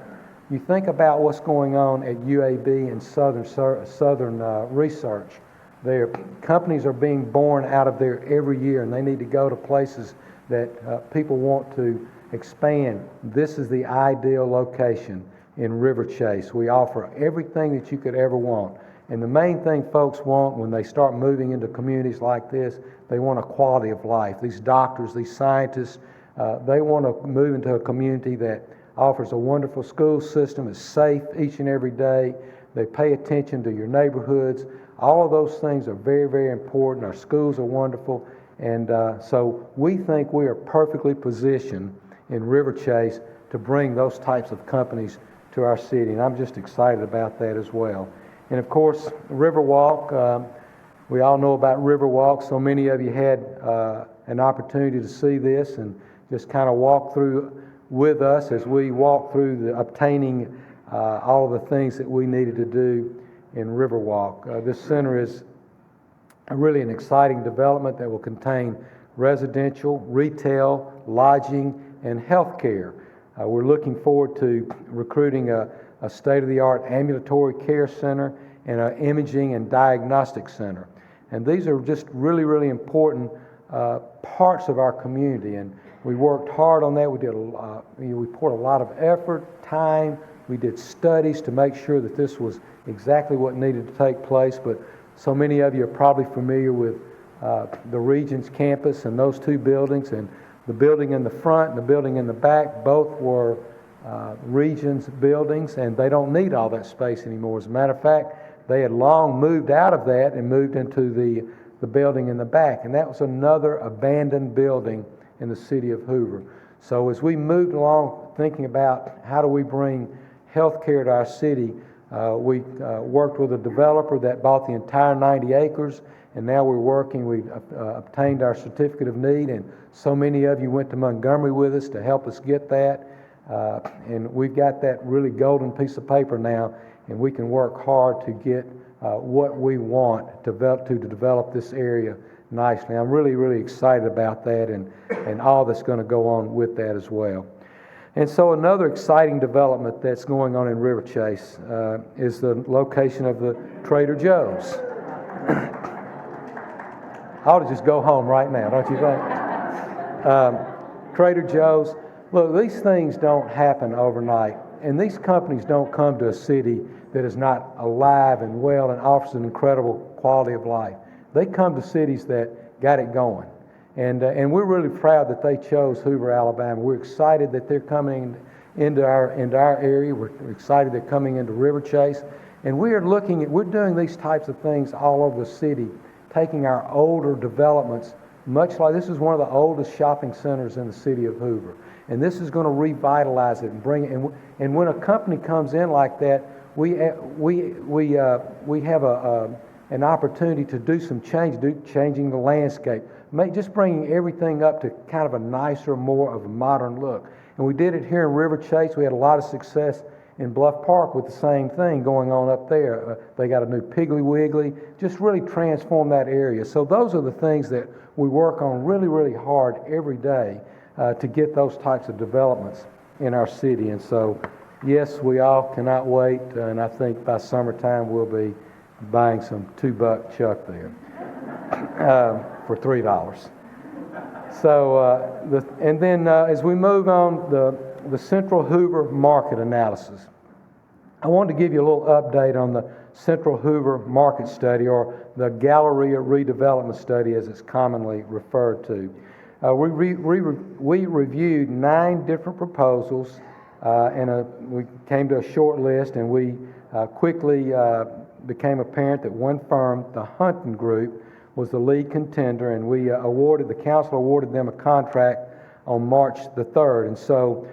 you think about what's going on at UAB and Southern Research. Their companies are being born out of there every year, and they need to go to places that people want to expand. This is the ideal location in Riverchase. We offer everything that you could ever want. And the main thing folks want when they start moving into communities like this, they want a quality of life. These doctors, these scientists, they want to move into a community that offers a wonderful school system, is safe each and every day. They pay attention to your neighborhoods. All of those things are very, very important. Our schools are wonderful. And so we think we are perfectly positioned in Riverchase to bring those types of companies to our city. And I'm just excited about that as well. And of course, Riverwalk, we all know about Riverwalk. So many of you had an opportunity to see this and just kind of walk through with us as we walk through the obtaining all of the things that we needed to do in Riverwalk. This center is really an exciting development that will contain residential, retail, lodging, and healthcare. We're looking forward to recruiting a state-of-the-art ambulatory care center and an imaging and diagnostic center. And these are just really, really important parts of our community. And we worked hard on that. We poured a lot of effort, time. We did studies to make sure that this was exactly what needed to take place. But so many of you are probably familiar with the Regions campus and those 2 buildings, and the building in the front and the building in the back, both were Regions buildings, and they don't need all that space anymore. As a matter of fact, they had long moved out of that and moved into the building in the back, and that was another abandoned building in the city of Hoover. So as we moved along thinking about how do we bring health care to our city, we worked with a developer that bought the entire 90 acres, and now we obtained our certificate of need, and so many of you went to Montgomery with us to help us get that, and we've got that really golden piece of paper now, and we can work hard to get what we want to develop this area nicely. I'm really, really excited about that and all that's going to go on with that as well. And so another exciting development that's going on in Riverchase is the location of the Trader Joe's. I ought to just go home right now, don't you think? Trader Joe's. Look, these things don't happen overnight, and these companies don't come to a city that is not alive and well and offers an incredible quality of life. They come to cities that got it going. And we're really proud that they chose Hoover, Alabama. We're excited that they're coming into our area. We're excited they're coming into Riverchase. And we're doing these types of things all over the city, taking our older developments, much like this is one of the oldest shopping centers in the city of Hoover. And this is going to revitalize it and bring it. And when a company comes in like that, we have an opportunity to do some changing the landscape, just bringing everything up to kind of a nicer, more of a modern look. And we did it here in Riverchase. We had a lot of success in Bluff Park with the same thing going on up there. They got a new Piggly Wiggly, just really transform that area. So those are the things that we work on really, really hard every day to get those types of developments in our city. And so, yes, we all cannot wait, and I think by summertime we'll be buying some $2 chuck there for $3. So, and then as we move on, the Central Hoover market analysis. I wanted to give you a little update on the Central Hoover market study, or the Galleria redevelopment study as it's commonly referred to. We reviewed 9 different proposals, and we came to a short list, and we quickly became apparent that one firm, the Hunton Group, was the lead contender, and the council awarded them a contract on March the 3rd. And so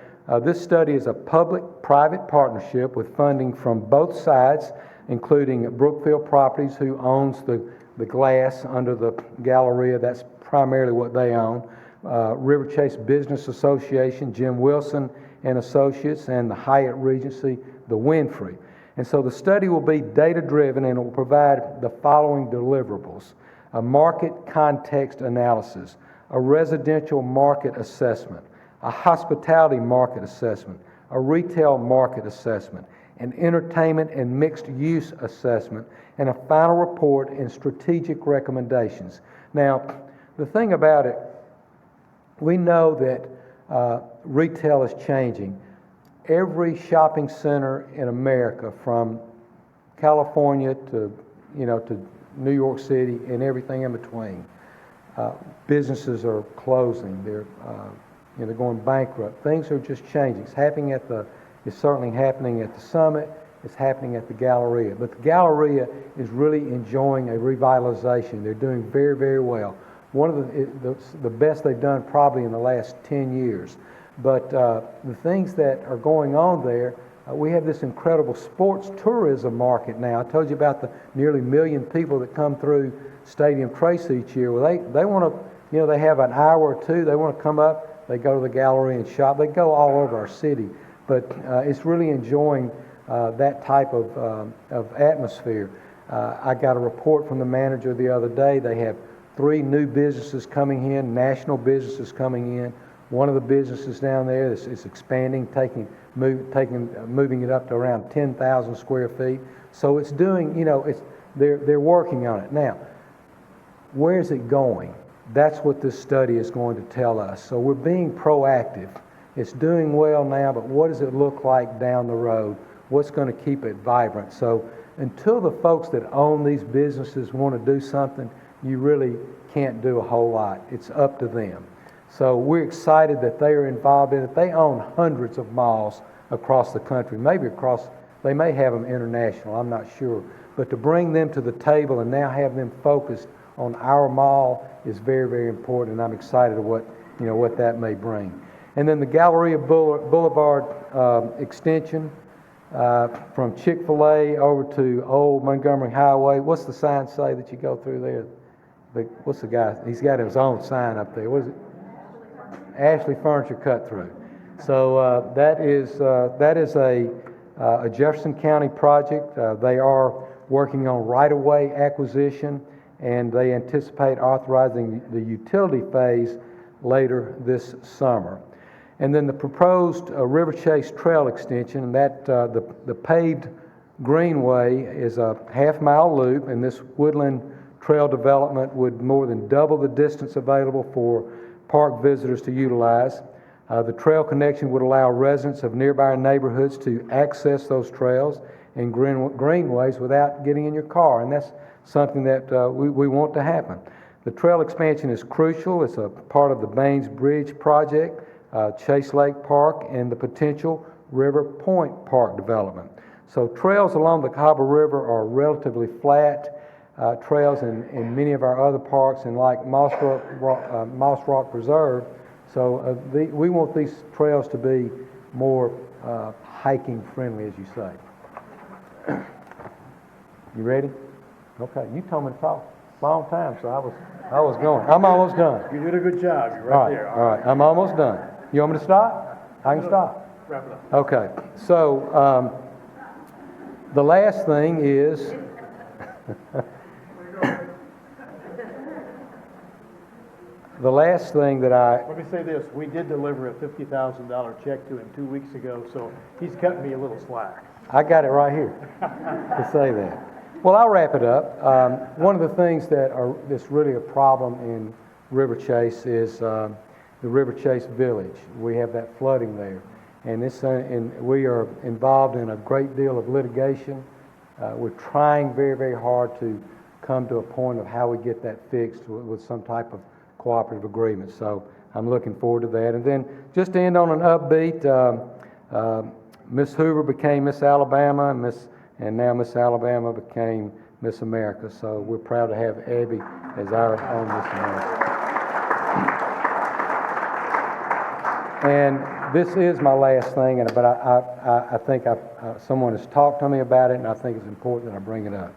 this study is a public-private partnership with funding from both sides, including Brookfield Properties, who owns the glass under the Galleria. That's primarily what they own. Riverchase Business Association, Jim Wilson and Associates, and the Hyatt Regency, the Winfrey. And so the study will be data-driven, and it will provide the following deliverables: a market context analysis, a residential market assessment, a hospitality market assessment, a retail market assessment, an entertainment and mixed-use assessment, and a final report and strategic recommendations. Now, the thing about it, we know that retail is changing. Every shopping center in America, from California to New York City and everything in between, businesses are closing. They're going bankrupt. Things are just changing. It's certainly happening at the Summit. It's happening at the Galleria. But the Galleria is really enjoying a revitalization. They're doing very, very well. One of the best they've done probably in the last 10 years. But the things that are going on there, we have this incredible sports tourism market now. I told you about the nearly 1 million people that come through Stadium Trace each year. Well, they want to, they have an hour or two. They want to come up. They go to the Galleria and shop. They go all over our city. But it's really enjoying that type of atmosphere. I got a report from the manager the other day. They have 3 new businesses coming in, national businesses coming in. One of the businesses down there is expanding, moving it up to around 10,000 square feet. So it's doing, they're working on it. Now, where is it going? That's what this study is going to tell us. So we're being proactive. It's doing well now, but what does it look like down the road? What's going to keep it vibrant? So until the folks that own these businesses want to do something, you really can't do a whole lot. It's up to them. So we're excited that they are involved in it. They own hundreds of malls across the country, they may have them international, I'm not sure. But to bring them to the table and now have them focused on our mall is very, very important, and I'm excited of what that may bring. And then the Galleria Boulevard extension from Chick-fil-A over to Old Montgomery Highway. What's the sign say that you go through there? What's the guy? He's got his own sign up there. What is it? Ashley Furniture Cut Through. So that is a Jefferson County project. They are working on right-of-way acquisition, and they anticipate authorizing the utility phase later this summer. And then the proposed Riverchase Trail extension, that the paved greenway is a half-mile loop, and this woodland trail development would more than double the distance available for park visitors to utilize. The trail connection would allow residents of nearby neighborhoods to access those trails and greenways without getting in your car, and that's something that we want to happen. The trail expansion is crucial. It's a part of the Baines Bridge project, Chase Lake Park, and the potential River Point Park development. So trails along the Cahaba River are relatively flat trails in many of our other parks, and like Moss Rock Preserve. So we want these trails to be more hiking friendly, as you say. You ready? Okay, you told me to talk a long time, so I was going. I'm almost done. You did a good job, you're All right there. all right, I'm almost done. You want me to stop? I can stop. Wrap it up. Okay, so, the last thing is, the last thing that Let me say this, we did deliver a $50,000 check to him 2 weeks ago, so he's cutting me a little slack. I got it right here to say that. Well, I'll wrap it up. One of the things that's really a problem in Riverchase is the Riverchase Village. We have that flooding there, and we are involved in a great deal of litigation. We're trying very, very hard to come to a point of how we get that fixed with some type of cooperative agreement. So I'm looking forward to that. And then just to end on an upbeat, Miss Hoover became Miss Alabama, and now Miss Alabama became Miss America. So we're proud to have Abby as our own Miss America. And this is my last thing, but I think someone has talked to me about it, and I think it's important that I bring it up.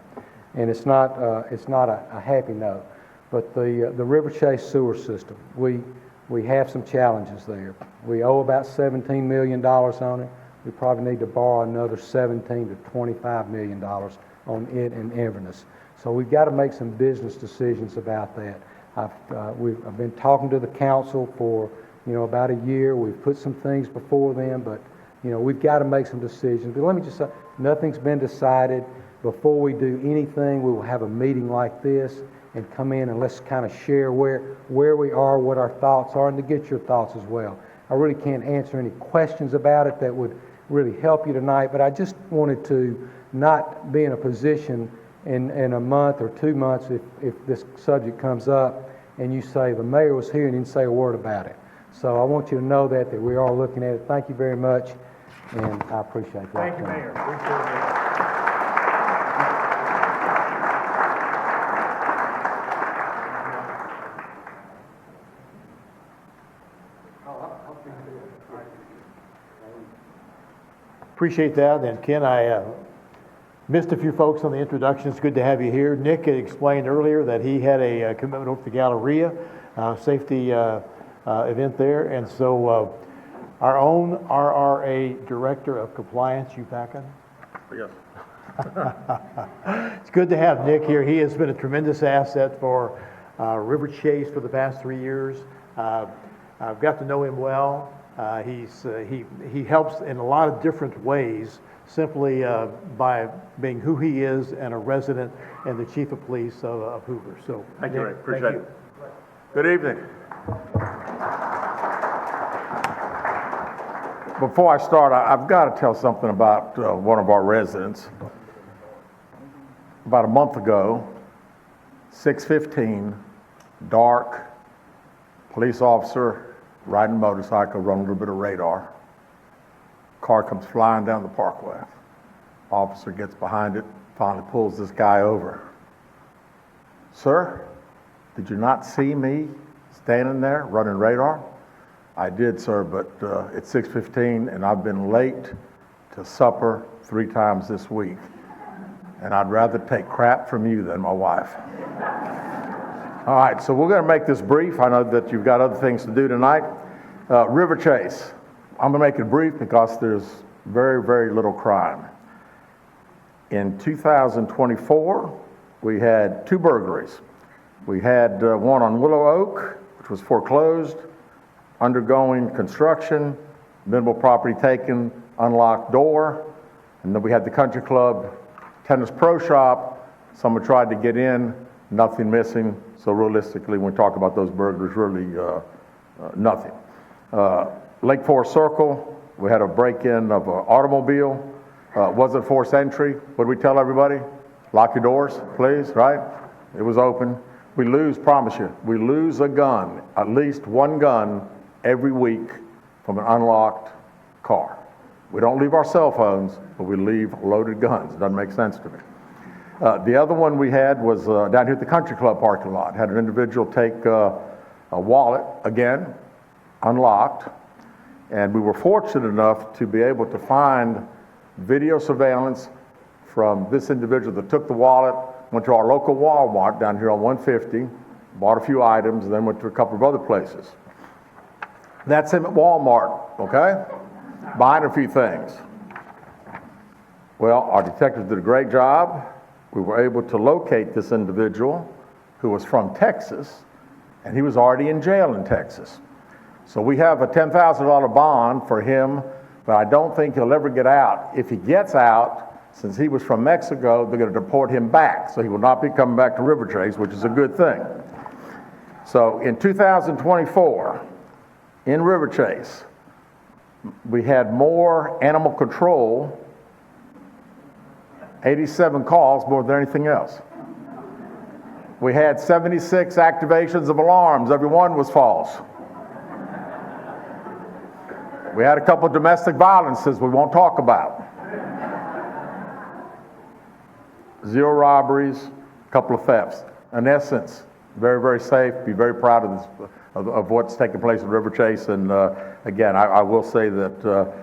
And it's not a happy note, but the Riverchase sewer system, we have some challenges there. We owe about $17 million on it. We probably need to borrow another $17 to $25 million on it in Inverness. So we've got to make some business decisions about that. I've been talking to the council for about a year. We've put some things before them, but we've got to make some decisions. But let me just say, nothing's been decided. Before we do anything, we will have a meeting like this and come in and let's kind of share where we are, what our thoughts are, and to get your thoughts as well. I really can't answer any questions about it that would really help you tonight, but I just wanted to not be in a position in a month or 2 months if this subject comes up and you say the mayor was here and didn't say a word about it. So I want you to know that we are looking at it. Thank you very much, and I appreciate that. Thank you, Mayor. Appreciate it. Appreciate that. And Ken, I missed a few folks on the introduction. It's good to have you here. Nick had explained earlier that he had a commitment over to the Galleria safety event there. And so our own RRA Director of Compliance, you packing? Yes. It's good to have Nick here. He has been a tremendous asset for Riverchase for the past 3 years. I've got to know him well. He helps in a lot of different ways simply by being who he is and a resident and the chief of police of Hoover. So Thank you, Nick, Ray. Appreciate thank it. Good evening. Before I start, I've got to tell something about one of our residents. About a month ago, 6:15, dark, police officer riding a motorcycle, running a little bit of radar. Car comes flying down the parkway. Officer gets behind it, finally pulls this guy over. Sir, did you not see me standing there running radar? I did, sir, but it's 6:15 and I've been late to supper 3 times this week. And I'd rather take crap from you than my wife. All right, so we're going to make this brief. I know that you've got other things to do tonight. Riverchase. I'm going to make it brief because there's very, very little crime. In 2024, we had 2 burglaries. We had one on Willow Oak, which was foreclosed, undergoing construction, minimal property taken, unlocked door. And then we had the country club, tennis pro shop. Someone tried to get in, nothing missing. So realistically, when we talk about those burglars, really nothing. Lake Forest Circle, we had a break-in of an automobile. Wasn't forced entry. What did we tell everybody? Lock your doors, please, right? It was open. We lose, promise you, we lose a gun, at least one gun every week from an unlocked car. We don't leave our cell phones, but we leave loaded guns. It doesn't make sense to me. The other one we had was down here at the country club parking lot. Had an individual take a wallet, again, unlocked, and we were fortunate enough to be able to find video surveillance from this individual that took the wallet, went to our local Walmart down here on 150, bought a few items, and then went to a couple of other places. That's him at Walmart, okay? Buying a few things. Well, our detectives did a great job. We were able to locate this individual who was from Texas, and he was already in jail in Texas. So we have a $10,000 bond for him, but I don't think he'll ever get out. If he gets out, since he was from Mexico, they're going to deport him back, so he will not be coming back to Riverchase, which is a good thing. So in 2024, in Riverchase, we had more animal control, 87 calls more than anything else. We had 76 activations of alarms. Every one was false. We had a couple of domestic violences we won't talk about. 0 robberies, a couple of thefts. In essence, very, very safe. Be very proud of this, of what's taking place in Riverchase. And again, I will say that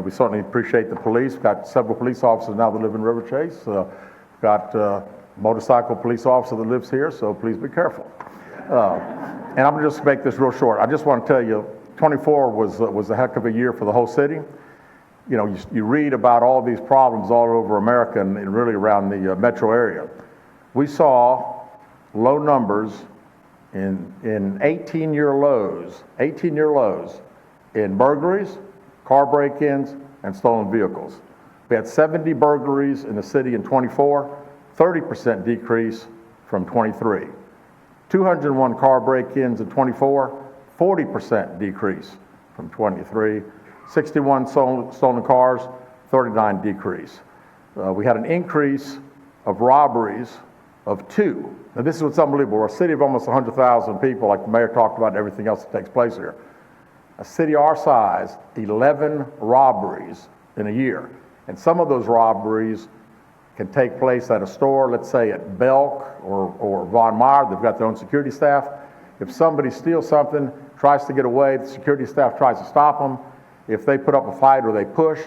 we certainly appreciate the police. We've got several police officers now that live in Riverchase. We've got a motorcycle police officer that lives here, so please be careful. And I'm going to just make this real short. I just want to tell you, 24 was a heck of a year for the whole city. You know, you read about all these problems all over America and really around the metro area. We saw low numbers in 18-year lows in burglaries, car break-ins, and stolen vehicles. We had 70 burglaries in the city in 24, 30% decrease from 23. 201 car break-ins in 24, 40% decrease from 23. 61 stolen cars, 39 decrease. We had an increase of robberies of 2. Now this is what's unbelievable. We're a city of almost 100,000 people, like the mayor talked about and everything else that takes place here. A city our size, 11 robberies in a year. And some of those robberies can take place at a store, let's say at Belk or Von Meyer. They've got their own security staff. If somebody steals something, tries to get away, the security staff tries to stop them. If they put up a fight or they push,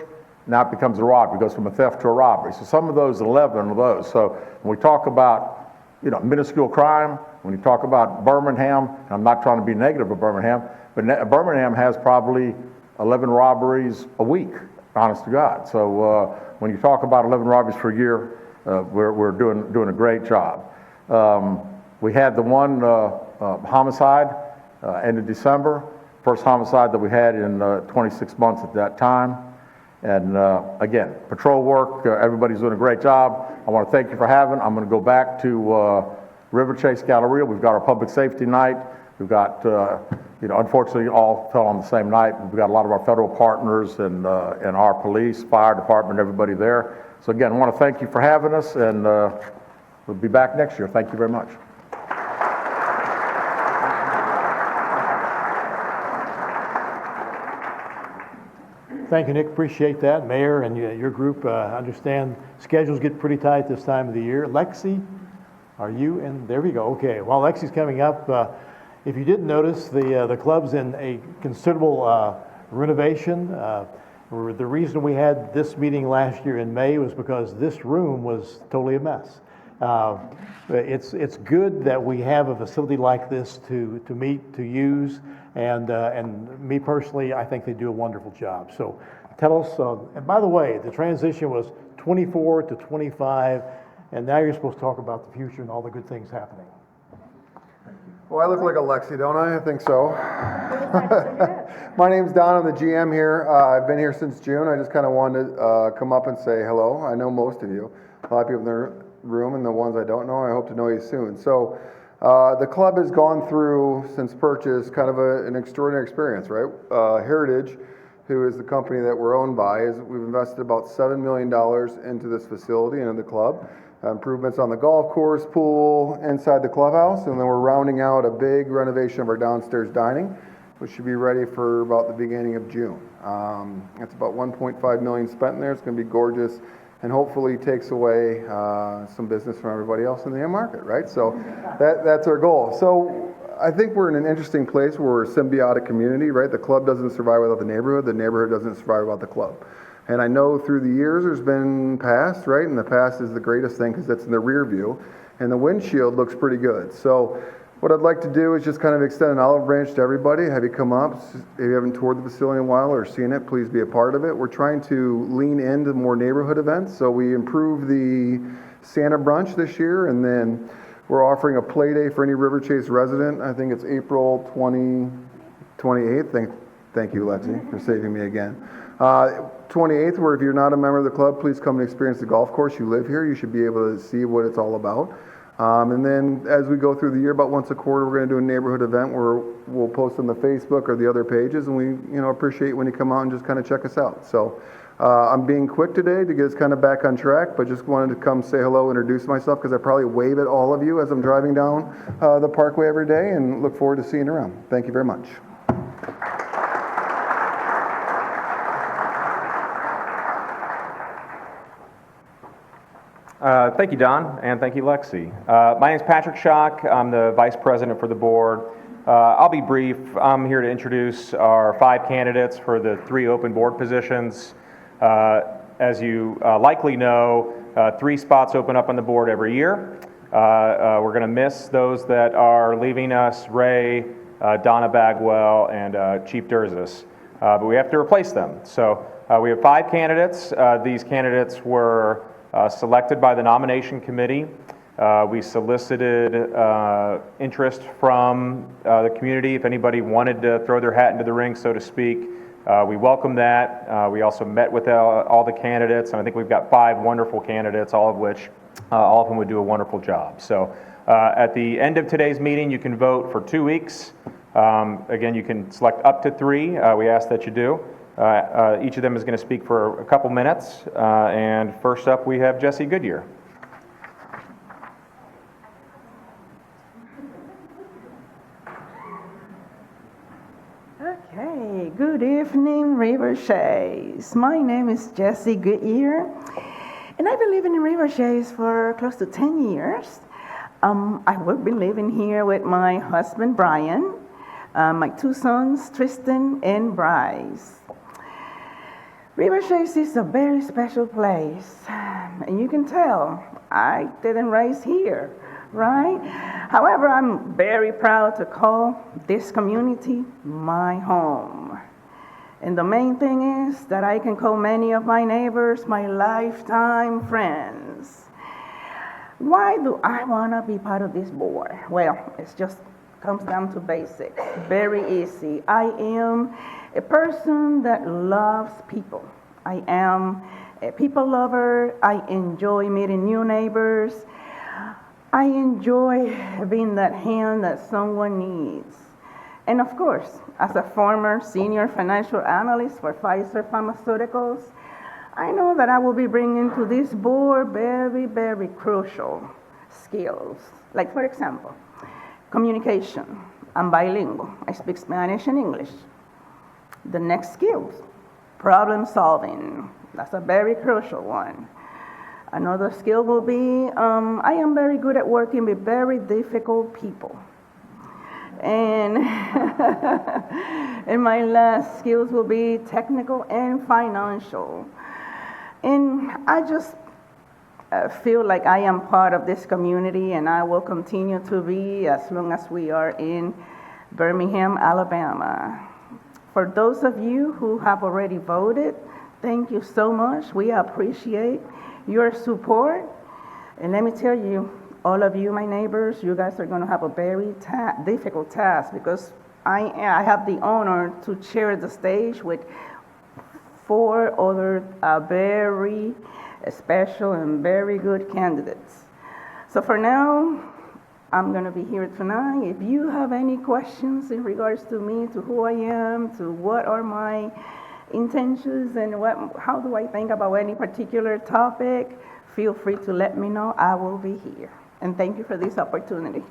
now it becomes a robbery. It goes from a theft to a robbery. So some of those, 11 of those. So when we talk about, minuscule crime, when you talk about Birmingham, and I'm not trying to be negative of Birmingham, but Birmingham has probably 11 robberies a week, honest to God. So when you talk about 11 robberies per year, we're doing a great job. We had the one homicide end of December, first homicide that we had in 26 months at that time. And again, patrol work, everybody's doing a great job. I want to thank you for having. I'm going to go back to Riverchase Galleria. We've got our public safety night. We've got, unfortunately, all fell on the same night. We've got a lot of our federal partners and our police, fire department, everybody there. So again, I want to thank you for having us, and we'll be back next year. Thank you very much. Thank you, Nick. Appreciate that. Mayor and your group understand schedules get pretty tight this time of the year. Lexi, are you in? There we go. Okay. While Lexi's coming up, if you didn't notice, the club's in a considerable renovation. The reason we had this meeting last year in May was because this room was totally a mess. It's good that we have a facility like this to meet, to use, and me personally, I think they do a wonderful job. So tell us, and by the way, the transition was 24 to 25, and now you're supposed to talk about the future and all the good things happening. Well, I look like Alexi, don't I? I think so. My name's Don. I'm the GM here. I've been here since June. I just kind of wanted to come up and say hello. I know most of you. A lot of people in the room, and the ones I don't know, I hope to know you soon. So the club has gone through, since purchase, kind of an extraordinary experience, right? Heritage, who is the company that we're owned by, we've invested about $7 million into this facility and in the club. Improvements on the golf course, pool, inside the clubhouse, and then we're rounding out a big renovation of our downstairs dining, which should be ready for about the beginning of June. That's about $1.5 million spent in there. It's going to be gorgeous, and hopefully takes away some business from everybody else in the market, right? So that's our goal. So I think we're in an interesting place where we're a symbiotic community, right? The club doesn't survive without the neighborhood doesn't survive without the club. And I know through the years there's been past, right? And the past is the greatest thing because that's in the rear view. and the windshield looks pretty good. So what I'd like to do is just kind of extend an olive branch to everybody, have you come up. If you haven't toured the facility in a while or seen it, please be a part of it. We're trying to lean into more neighborhood events, so we improved the Santa brunch this year, and then we're offering a play day for any Riverchase resident. I think it's April 28th. Thank you, Lexi, for saving me again. 28th, where if you're not a member of the club, please come and experience the golf course. You live here, you should be able to see what it's all about. And then as we go through the year, about once a quarter, we're going to do a neighborhood event where we'll post on the Facebook or the other pages, and we appreciate when you come out and just kind of check us out. So I'm being quick today to get us kind of back on track, but just wanted to come say hello, introduce myself, because I probably wave at all of you as I'm driving down the parkway every day, and look forward to seeing you around. Thank you very much. Thank you, Don, and thank you, Lexi. My name is Patrick Schock. I'm the Vice President for the board. I'll be brief. I'm here to introduce our 5 candidates for the 3 open board positions. As you likely know, 3 spots open up on the board every year. We're going to miss those that are leaving us, Ray, Donna Bagwell, and Chief Durzis. But we have to replace them. So we have 5 candidates. These candidates were selected by the nomination committee. We solicited interest from the community if anybody wanted to throw their hat into the ring, so to speak. We welcome that. We also met with all the candidates, and I think we've got 5 wonderful candidates, all of them would do a wonderful job. So at the end of today's meeting, you can vote for 2 weeks. Again, you can select up to 3. We ask that you do. Each of them is going to speak for a couple minutes. And first up, we have Jesse Goodyear. Okay, good evening, Riverchase. My name is Jesse Goodyear, and I've been living in Riverchase for close to 10 years. I will be living here with my husband, Brian, my 2 sons, Tristan and Bryce. Riverchase is a very special place, and you can tell I didn't raise here, right? However, I'm very proud to call this community my home. And the main thing is that I can call many of my neighbors my lifetime friends. Why do I want to be part of this board? Well, it just comes down to basics. Very easy. I am a person that loves people. I am a people lover. I enjoy meeting new neighbors. I enjoy being that hand that someone needs. And of course, as a former senior financial analyst for Pfizer Pharmaceuticals, I know that I will be bringing to this board very, very crucial skills. Like, for example, communication. I'm bilingual. I speak Spanish and English. The next skills, problem solving. That's a very crucial one. Another skill will be, I am very good at working with very difficult people. And, and my last skills will be technical and financial. And I just feel like I am part of this community, and I will continue to be as long as we are in Birmingham, Alabama. For those of you who have already voted, thank you so much. We appreciate your support. And let me tell you, all of you, my neighbors, you guys are going to have a very difficult task, because I have the honor to share the stage with 4 other very special and very good candidates. So for now, I'm going to be here tonight. If you have any questions in regards to me, to who I am, to what are my intentions, and how do I think about any particular topic, feel free to let me know. I will be here. And thank you for this opportunity.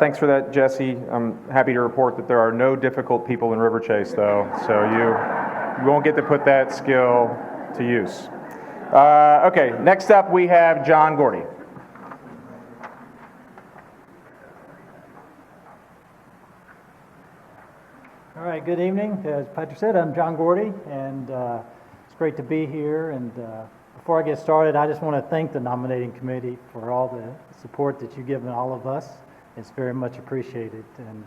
Thanks for that, Jesse. I'm happy to report that there are no difficult people in Riverchase, though, so you won't get to put that skill to use. Okay, next up we have John Gordy. All right, good evening. As Patrick said, I'm John Gordy, and it's great to be here. And before I get started, I just want to thank the nominating committee for all the support that you've given all of us. It's very much appreciated. And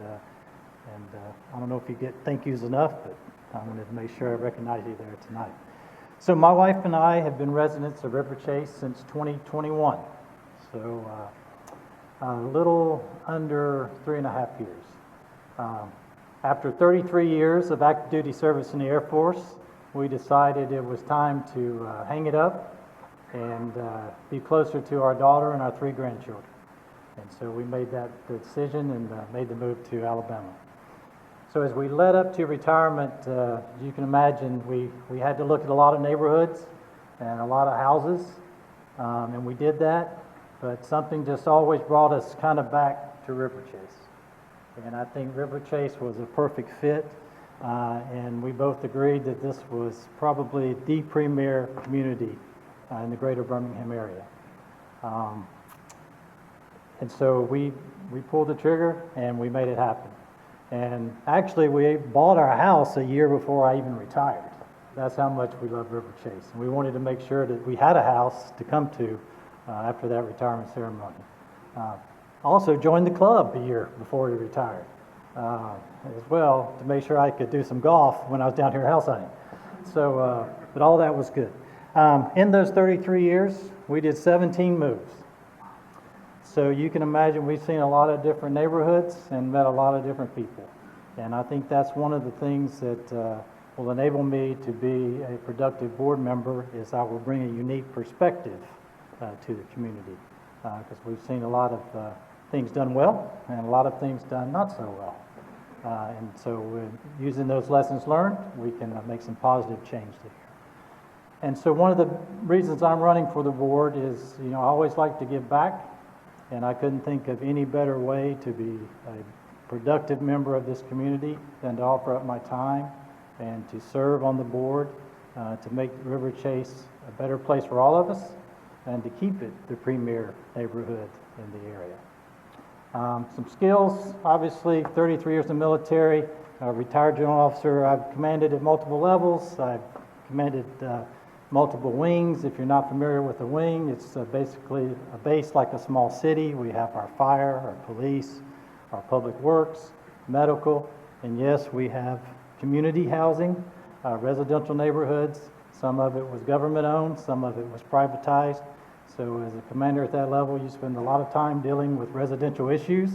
I don't know if you get thank yous enough, but I wanted to make sure I recognize you there tonight. So my wife and I have been residents of Riverchase since 2021. So a little under 3.5 years. After 33 years of active duty service in the Air Force, we decided it was time to hang it up and be closer to our daughter and our 3 grandchildren. And so we made that decision and made the move to Alabama. So as we led up to retirement, you can imagine we had to look at a lot of neighborhoods and a lot of houses, and we did that, but something just always brought us kind of back to Riverchase. And I think Riverchase was a perfect fit, and we both agreed that this was probably the premier community in the greater Birmingham area. And so we pulled the trigger and we made it happen. And actually, we bought our house a year before I even retired. That's how much we love Riverchase. And we wanted to make sure that we had a house to come to after that retirement ceremony. Also joined the club a year before he retired as well to make sure I could do some golf when I was down here house hunting. So, but all that was good. In those 33 years, we did 17 moves. So you can imagine we've seen a lot of different neighborhoods and met a lot of different people. And I think that's one of the things that will enable me to be a productive board member is I will bring a unique perspective to the community. Because we've seen a lot of things done well and a lot of things done not so well. And so using those lessons learned, we can make some positive change there. And so one of the reasons I'm running for the board is, I always like to give back, and I couldn't think of any better way to be a productive member of this community than to offer up my time and to serve on the board to make Riverchase a better place for all of us and to keep it the premier neighborhood in the area. Some skills, obviously 33 years in the military, retired general officer. I've commanded at multiple levels. I've commanded multiple wings. If you're not familiar with a wing, it's basically a base like a small city. We have our fire, our police, our public works, medical, and yes, we have community housing, residential neighborhoods. Some of it was government owned, some of it was privatized. So as a commander at that level, you spend a lot of time dealing with residential issues,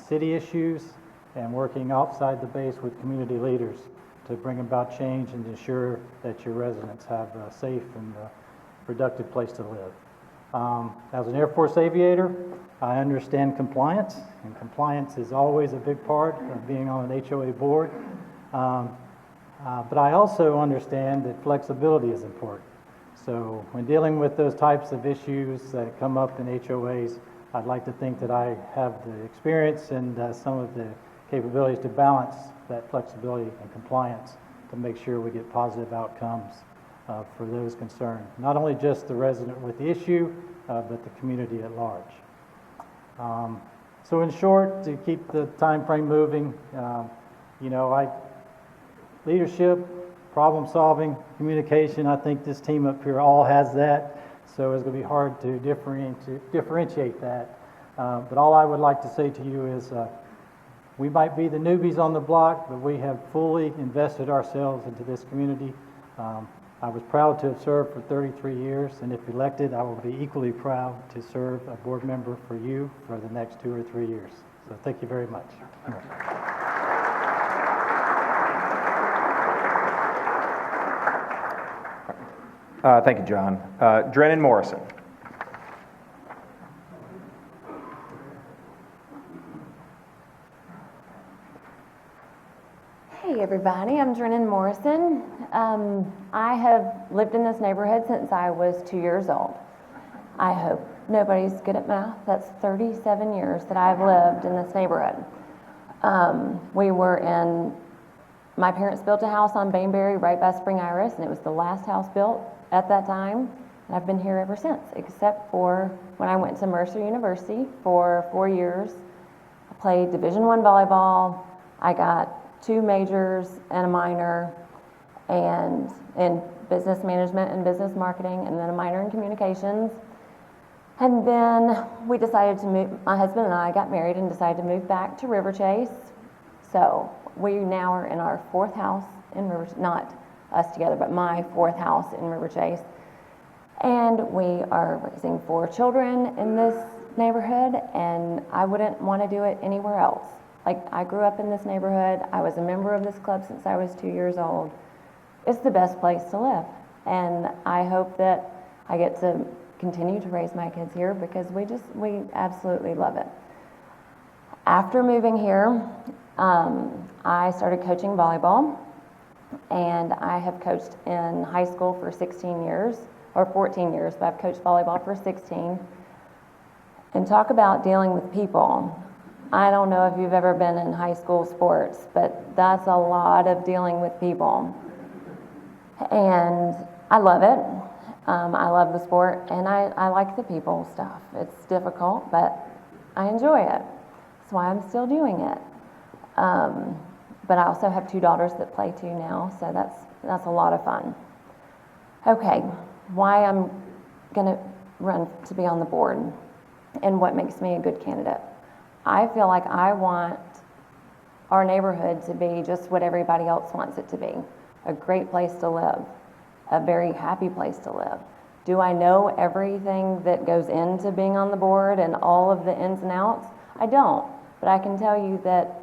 city issues, and working outside the base with community leaders to bring about change and ensure that your residents have a safe and productive place to live. As an Air Force aviator, I understand compliance, and compliance is always a big part of being on an HOA board. But I also understand that flexibility is important. So when dealing with those types of issues that come up in HOAs, I'd like to think that I have the experience and some of the capabilities to balance that flexibility and compliance to make sure we get positive outcomes for those concerned. Not only just the resident with the issue, but the community at large. So in short, to keep the time frame moving, leadership, problem solving, communication, I think this team up here all has that. So it's going to be hard to differentiate that. But all I would like to say to you is we might be the newbies on the block, but we have fully invested ourselves into this community. I was proud to have served for 33 years, and if elected, I will be equally proud to serve a board member for you for the next 2 or 3 years. So thank you very much. Thank you, John. Drennan Morrison. Hey everybody, I'm Drennan Morrison. I have lived in this neighborhood since I was 2 years old. I hope nobody's good at math. That's 37 years that I've lived in this neighborhood. My parents built a house on Bainbury right by Spring Iris, and it was the last house built at that time. And I've been here ever since, except for when I went to Mercer University for 4 years. I played Division I volleyball. I got 2 majors and a minor, and in business management and business marketing, and then a minor in communications. And then we decided to move, my husband and I got married and decided to move back to Riverchase. So we now are in our 4th house in Riverchase, not us together, but my 4th house in Riverchase. And we are raising 4 children in this neighborhood, and I wouldn't want to do it anywhere else. Like, I grew up in this neighborhood. I was a member of this club since I was 2 years old. It's the best place to live, and I hope that I get to continue to raise my kids here because we absolutely love it. After moving here, I started coaching volleyball, and I have coached in high school for 16 years, or 14 years, but I've coached volleyball for 16. And talk about dealing with people. I don't know if you've ever been in high school sports, but that's a lot of dealing with people. And I love it. I love the sport, and I like the people stuff. It's difficult, but I enjoy it. That's why I'm still doing it. But I also have 2 daughters that play too now, so that's a lot of fun. Okay, why I'm gonna run to be on the board and what makes me a good candidate. I feel like I want our neighborhood to be just what everybody else wants it to be. A great place to live, a very happy place to live. Do I know everything that goes into being on the board and all of the ins and outs? I don't, but I can tell you that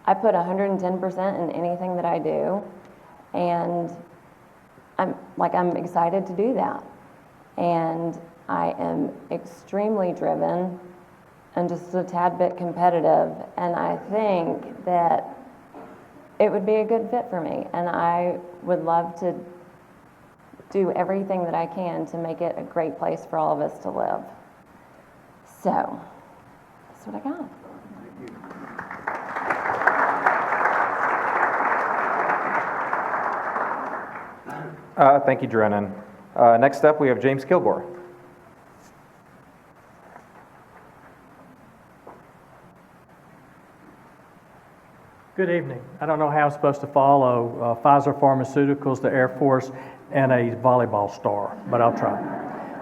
I put 110% in anything that I do, and I'm excited to do that. And I am extremely driven and just a tad bit competitive, and I think that it would be a good fit for me, and I would love to do everything that I can to make it a great place for all of us to live. So, that's what I got. Thank you, Drennan. Next up, we have James Kilgore. Good evening. I don't know how I'm supposed to follow Pfizer Pharmaceuticals, the Air Force, and a volleyball star, but I'll try.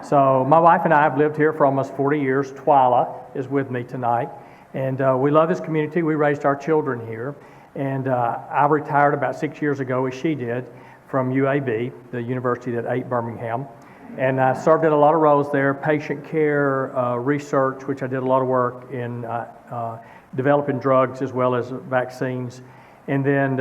So my wife and I have lived here for almost 40 years. Twyla is with me tonight, and we love this community. We raised our children here, and I retired about 6 years ago, as she did, from UAB, the university that ate Birmingham, and I served in a lot of roles there, patient care, research, which I did a lot of work in developing drugs as well as vaccines, and then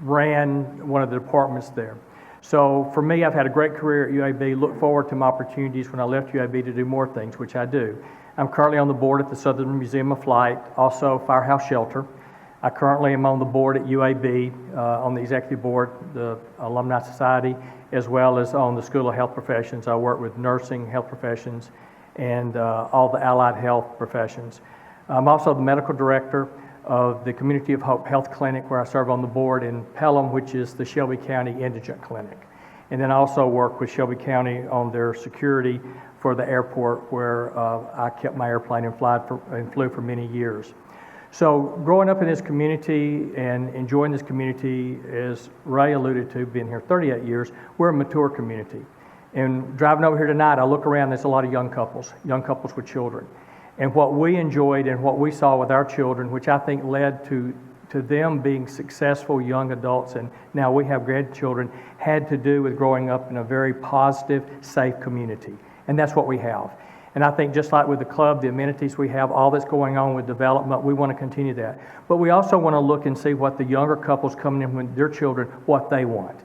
ran one of the departments there. So for me, I've had a great career at UAB, look forward to my opportunities when I left UAB to do more things, which I do. I'm currently on the board at the Southern Museum of Flight, also Firehouse Shelter. I currently am on the board at UAB, on the executive board, the Alumni Society, as well as on the School of Health Professions. I work with nursing, health professions, and all the allied health professions. I'm also the medical director of the Community of Hope Health Clinic, where I serve on the board in Pelham, which is the Shelby County Indigent Clinic. And then I also work with Shelby County on their security for the airport, where I kept my airplane and flew for many years. So growing up in this community and enjoying this community, as Ray alluded to, being here 38 years, we're a mature community. And driving over here tonight, I look around, there's a lot of young couples with children. And what we enjoyed and what we saw with our children, which I think led to them being successful young adults, and now we have grandchildren, had to do with growing up in a very positive, safe community. And that's what we have. And I think just like with the club, the amenities we have, all that's going on with development, we want to continue that. But we also want to look and see what the younger couples coming in with their children, what they want.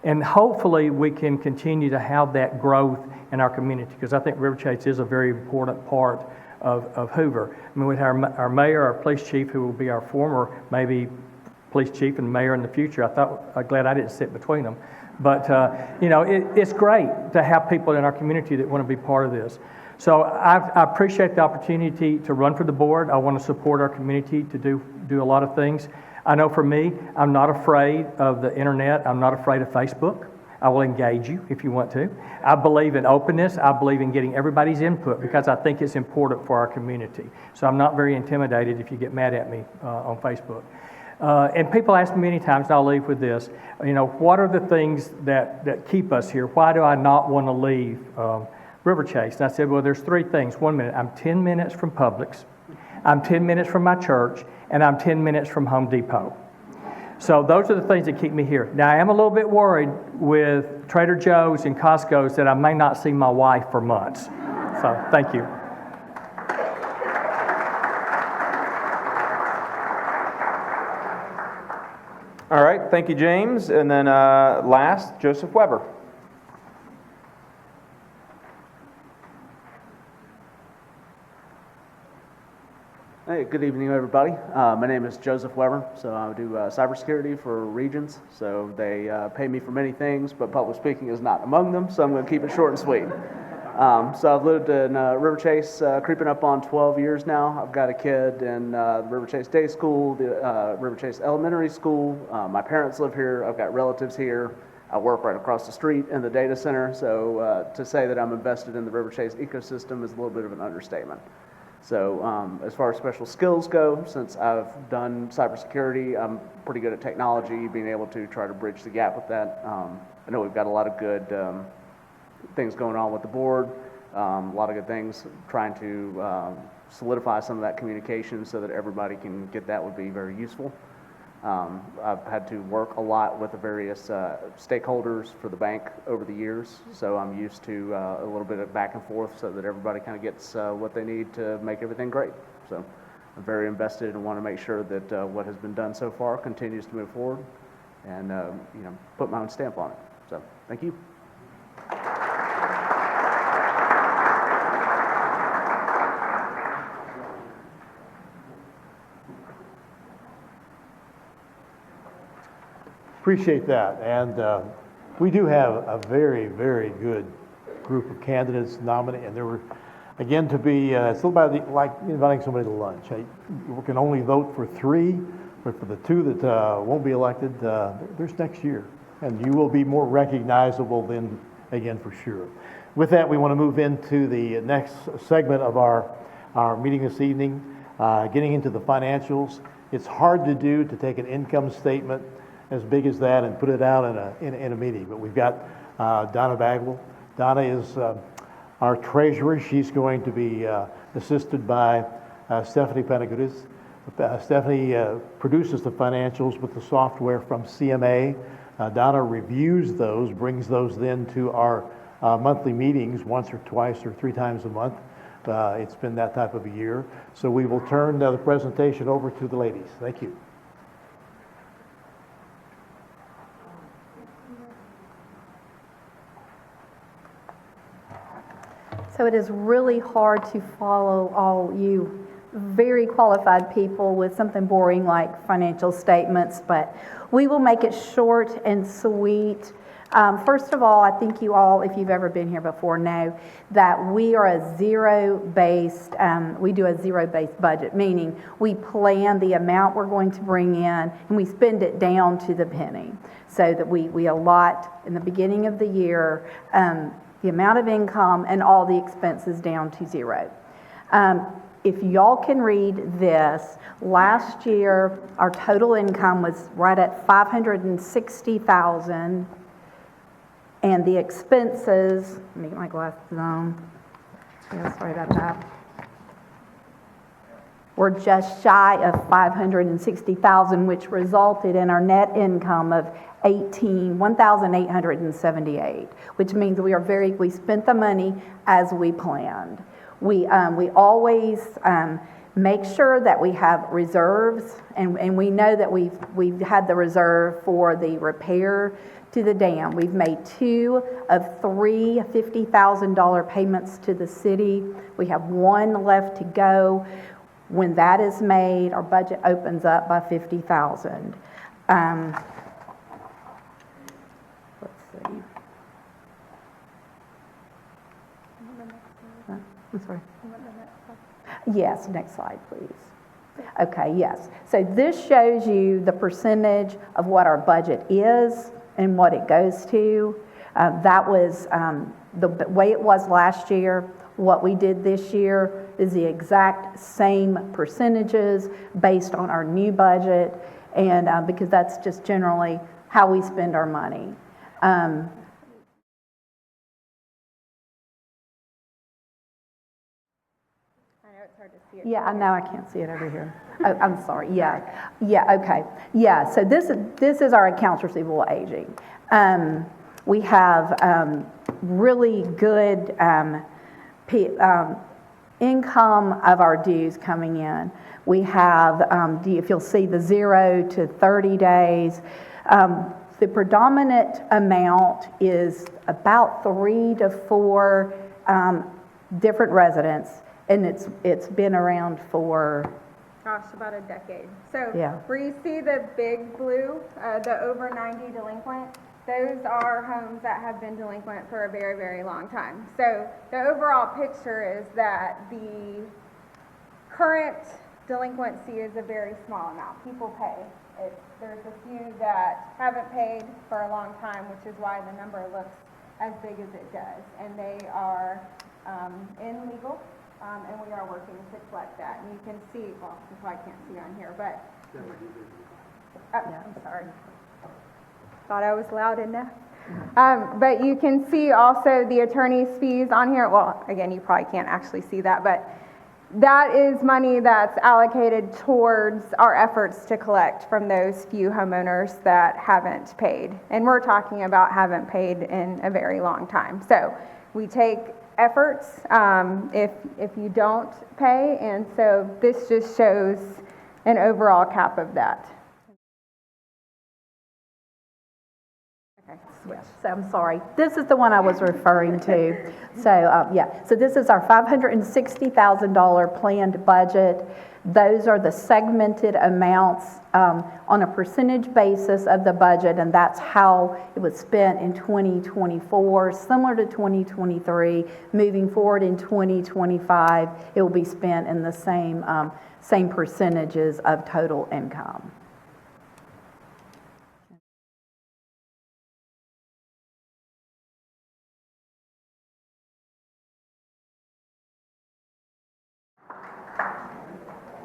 And hopefully we can continue to have that growth in our community, because I think Riverchase is a very important part of Hoover. I mean, with our mayor, our police chief, who will be our former maybe police chief and mayor in the future. I'm glad I didn't sit between them. But, it's great to have people in our community that want to be part of this. So I appreciate the opportunity to run for the board. I want to support our community to do a lot of things. I know for me, I'm not afraid of the internet. I'm not afraid of Facebook. I will engage you if you want to. I believe in openness. I believe in getting everybody's input because I think it's important for our community. So I'm not very intimidated if you get mad at me on Facebook. And people ask me many times, and I'll leave with this, what are the things that keep us here? Why do I not want to leave Riverchase? And I said, well, there's three things. 1 minute, I'm 10 minutes from Publix, I'm 10 minutes from my church, and I'm 10 minutes from Home Depot. So those are the things that keep me here. Now, I am a little bit worried with Trader Joe's and Costco's that I may not see my wife for months. So thank you. All right, thank you, James. And then last, Joseph Weber. Hey, good evening, everybody. My name is Joseph Weber. So I do cybersecurity for Regions. So they pay me for many things, but public speaking is not among them. So I'm going to keep it short and sweet. So I've lived in Riverchase, creeping up on 12 years now. I've got a kid in the Riverchase Day School, the Riverchase Elementary School. My parents live here. I've got relatives here. I work right across the street in the data center. So to say that I'm invested in the Riverchase ecosystem is a little bit of an understatement. So as far as special skills go, since I've done cybersecurity, I'm pretty good at technology, being able to try to bridge the gap with that. I know we've got a lot of good things going on with the board, a lot of good things, trying to solidify some of that communication so that everybody can get that would be very useful. I've had to work a lot with the various stakeholders for the bank over the years, so I'm used to a little bit of back and forth so that everybody kind of gets what they need to make everything great. So I'm very invested and want to make sure that what has been done so far continues to move forward and put my own stamp on it. So thank you. Appreciate that. And we do have a very, very good group of candidates nominated. And there were, again, to be, it's a little bit like inviting somebody to lunch. We can only vote for 3, but for the 2 that won't be elected, there's next year. And you will be more recognizable then, again, for sure. With that, we want to move into the next segment of our meeting this evening, getting into the financials. It's hard to do to take an income statement as big as that and put it out in a meeting. But we've got Donna Bagwell. Donna is our treasurer. She's going to be assisted by Stephanie Panagudis. Stephanie produces the financials with the software from CMA. Donna reviews those, brings those then to our monthly meetings once or twice or 3 times a month. It's been that type of a year. So we will turn the presentation over to the ladies. Thank you. So it is really hard to follow all you very qualified people with something boring like financial statements, but we will make it short and sweet. First of all, I think you all, if you've ever been here before, know that we are a zero-based, we do a zero-based budget, meaning we plan the amount we're going to bring in and we spend it down to the penny. So that we allot in the beginning of the year the amount of income and all the expenses down to 0. If y'all can read this, last year our total income was right at $560,000, and the expenses, let me get my glasses on. Yeah, sorry about that. We're just shy of $560,000, which resulted in our net income of $1,878, which means we spent the money as we planned. We always make sure that we have reserves, and we know that we've had the reserve for the repair to the dam. We've made 2 of 3 $50,000 payments to the city. We have 1 left to go. When that is made, our budget opens up by $50,000. Let's see. I'm sorry. Yes, next slide, please. Okay, yes. So this shows you the percentage of what our budget is and what it goes to. That was the way it was last year. What we did this year is the exact same percentages based on our new budget. and because that's just generally how we spend our money. Yeah, I know I can't see it over here. Oh, I'm sorry. Yeah, okay. Yeah, so this is our accounts receivable aging. We have really good income of our dues coming in. We have, if you'll see the 0 to 30 days, the predominant amount is about 3 to 4 different residents, and it's been around for, gosh, about a decade. So Yeah. where you see the big blue, the over 90 delinquent, those are homes that have been delinquent for a very, very long time. So the overall picture is that the current delinquency is a very small amount. People pay. There's a few that haven't paid for a long time, which is why the number looks as big as it does. And they are in legal, and we are working to collect that. And you can see, well, you probably can't see on here, but, I'm sorry. Thought I was loud enough. But you can see also the attorney's fees on here. Well, again, you probably can't actually see that, but that is money that's allocated towards our efforts to collect from those few homeowners that haven't paid. And we're talking about haven't paid in a very long time. So we take efforts if you don't pay, and so this just shows an overall cap of that. So I'm sorry. This is the one I was referring to. So, so this is our $560,000 planned budget. Those are the segmented amounts on a percentage basis of the budget, and that's how it was spent in 2024, similar to 2023. Moving forward in 2025, it will be spent in the same percentages of total income.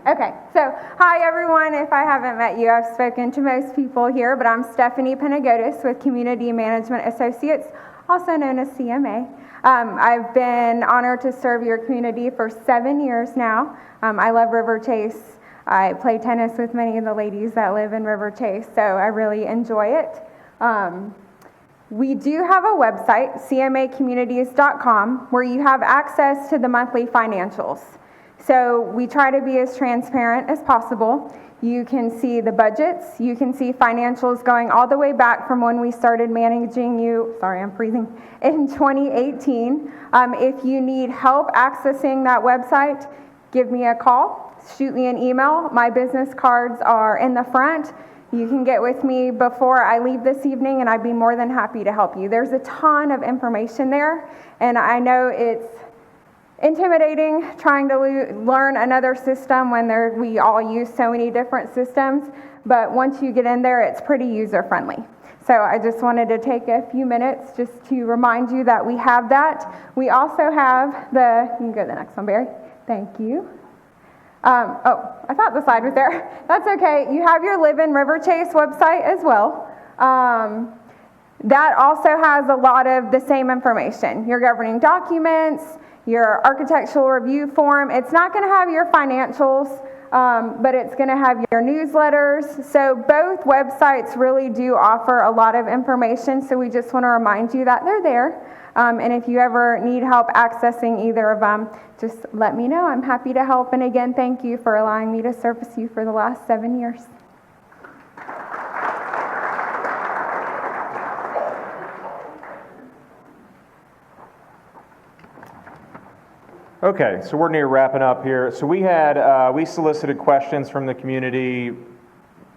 Okay, so hi everyone. If I haven't met you, I've spoken to most people here, but I'm Stephanie Penagotis with Community Management Associates, also known as CMA. I've been honored to serve your community for 7 years now. I love Riverchase. I play tennis with many of the ladies that live in Riverchase, so I really enjoy it. We do have a website, cmacommunities.com, where you have access to the monthly financials. So we try to be as transparent as possible. You can see the budgets, you can see financials going all the way back from when we started managing you, sorry, I'm freezing, in 2018. If you need help accessing that website, give me a call, shoot me an email. My business cards are in the front. You can get with me before I leave this evening, and I'd be more than happy to help you. There's a ton of information there, and I know it's intimidating trying to learn another system when we all use so many different systems, but once you get in there, it's pretty user-friendly. So I just wanted to take a few minutes just to remind you that we have that. We also have you can go to the next one, Barry. Thank you. I thought the slide was there. That's okay. You have your Live in Riverchase website as well. That also has a lot of the same information. Your governing documents, your architectural review form. It's not going to have your financials, but it's going to have your newsletters. So both websites really do offer a lot of information, so we just want to remind you that they're there. And if you ever need help accessing either of them, just let me know. I'm happy to help. And again, thank you for allowing me to service you for the last 7 years. Okay, so we're near wrapping up here. So we solicited questions from the community,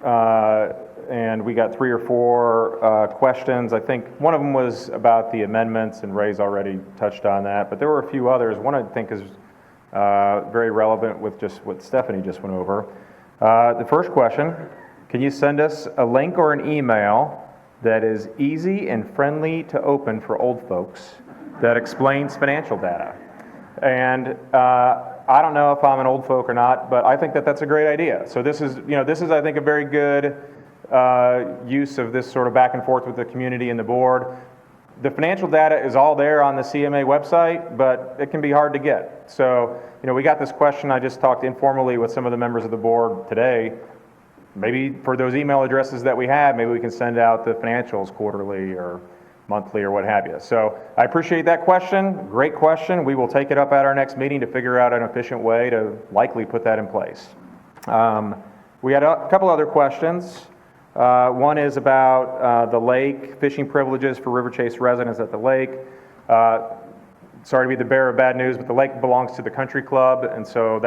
and we got 3 or 4 questions. I think one of them was about the amendments, and Ray's already touched on that, but there were a few others. One I think is very relevant with just what Stephanie just went over. The first question, can you send us a link or an email that is easy and friendly to open for old folks that explains financial data? And I don't know if I'm an old folk or not, but I think that that's a great idea. So this is, I think, a very good use of this sort of back and forth with the community and the board. The financial data is all there on the CMA website, but it can be hard to get. So, we got this question. I just talked informally with some of the members of the board today. Maybe for those email addresses that we have, maybe we can send out the financials quarterly or monthly or what have you. So I appreciate that question. Great question. We will take it up at our next meeting to figure out an efficient way to likely put that in place. We had a couple other questions. One is about the lake, fishing privileges for Riverchase residents at the lake. Sorry to be the bearer of bad news, but the lake belongs to the country club, and so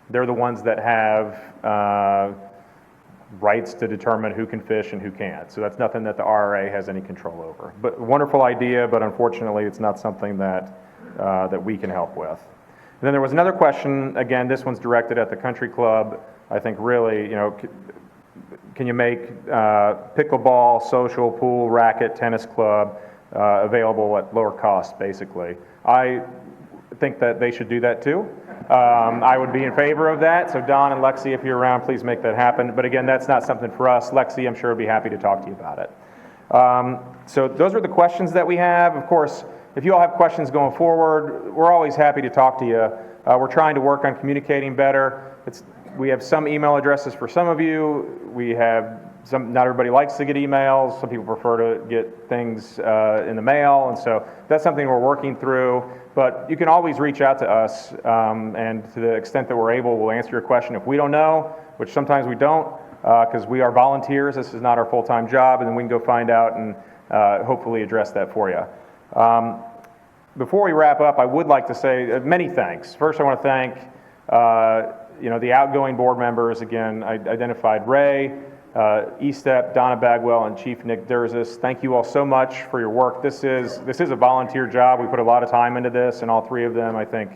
they're the ones that have rights to determine who can fish and who can't. So that's nothing that the RRA has any control over. But wonderful idea, but unfortunately it's not something that we can help with. And then there was another question, again, this one's directed at the country club. I think really, can you make pickleball, social, pool, racket, tennis club available at lower cost, basically? I think that they should do that too. I would be in favor of that. So Don and Lexi, if you're around, please make that happen. But again, that's not something for us. Lexi, I'm sure, would be happy to talk to you about it. So those are the questions that we have. Of course, if you all have questions going forward, we're always happy to talk to you. We're trying to work on communicating better. We have some email addresses for some of you. We have some, not everybody likes to get emails. Some people prefer to get things in the mail. And so that's something we're working through. But you can always reach out to us. And to the extent that we're able, we'll answer your question. If we don't know, which sometimes we don't, because we are volunteers, this is not our full-time job, and then we can go find out and hopefully address that for you. Before we wrap up, I would like to say many thanks. First, I want to thank the outgoing board members. Again, I identified Ray, Estep, Donna Bagwell, and Chief Nick Durzis. Thank you all so much for your work. This is a volunteer job. We put a lot of time into this, and all three of them, I think,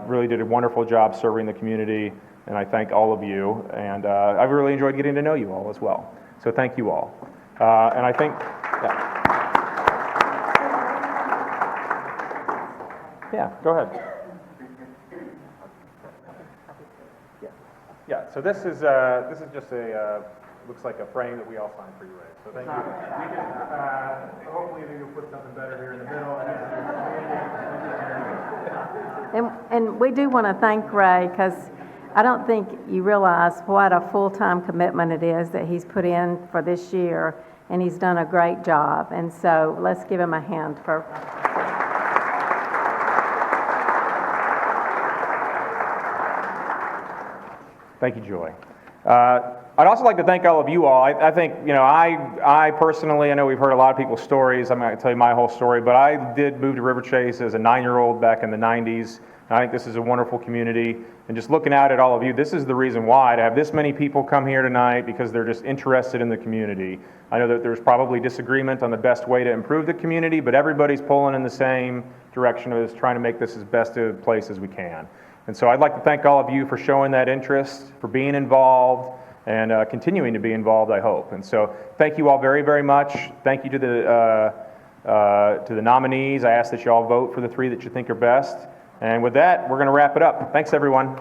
really did a wonderful job serving the community, and I thank all of you. And I've really enjoyed getting to know you all as well. So thank you all. And I think, yeah, go ahead. Yeah, so this is just looks like a frame that we all signed for you, Ray. So thank you. We can, hopefully you'll put something better here in the middle. And we do want to thank Ray, because I don't think you realize what a full-time commitment it is that he's put in for this year, and he's done a great job. And so let's give him a hand for... Thank you, Joy. I'd also like to thank all of you all. I think, I personally, I know we've heard a lot of people's stories. I'm not going to tell you my whole story, but I did move to Riverchase as a 9-year-old back in the 90s. And I think this is a wonderful community. And just looking out at all of you, this is the reason why, to have this many people come here tonight, because they're just interested in the community. I know that there's probably disagreement on the best way to improve the community, but everybody's pulling in the same direction of trying to make this as best a place as we can. And so I'd like to thank all of you for showing that interest, for being involved, and continuing to be involved, I hope. And so thank you all very, very much. Thank you to the nominees. I ask that you all vote for the 3 that you think are best. And with that, we're going to wrap it up. Thanks, everyone.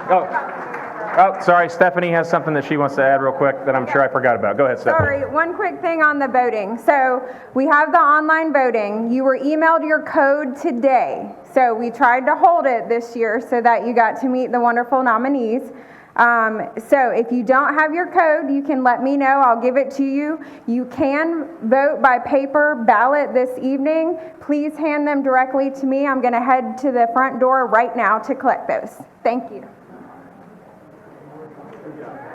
Oh, sorry, Stephanie has something that she wants to add real quick that I'm sure I forgot about. Go ahead, Stephanie. Sorry, one quick thing on the voting. So we have the online voting. You were emailed your code today. So we tried to hold it this year so that you got to meet the wonderful nominees. So if you don't have your code, you can let me know. I'll give it to you. You can vote by paper ballot this evening. Please hand them directly to me. I'm going to head to the front door right now to collect those. Thank you.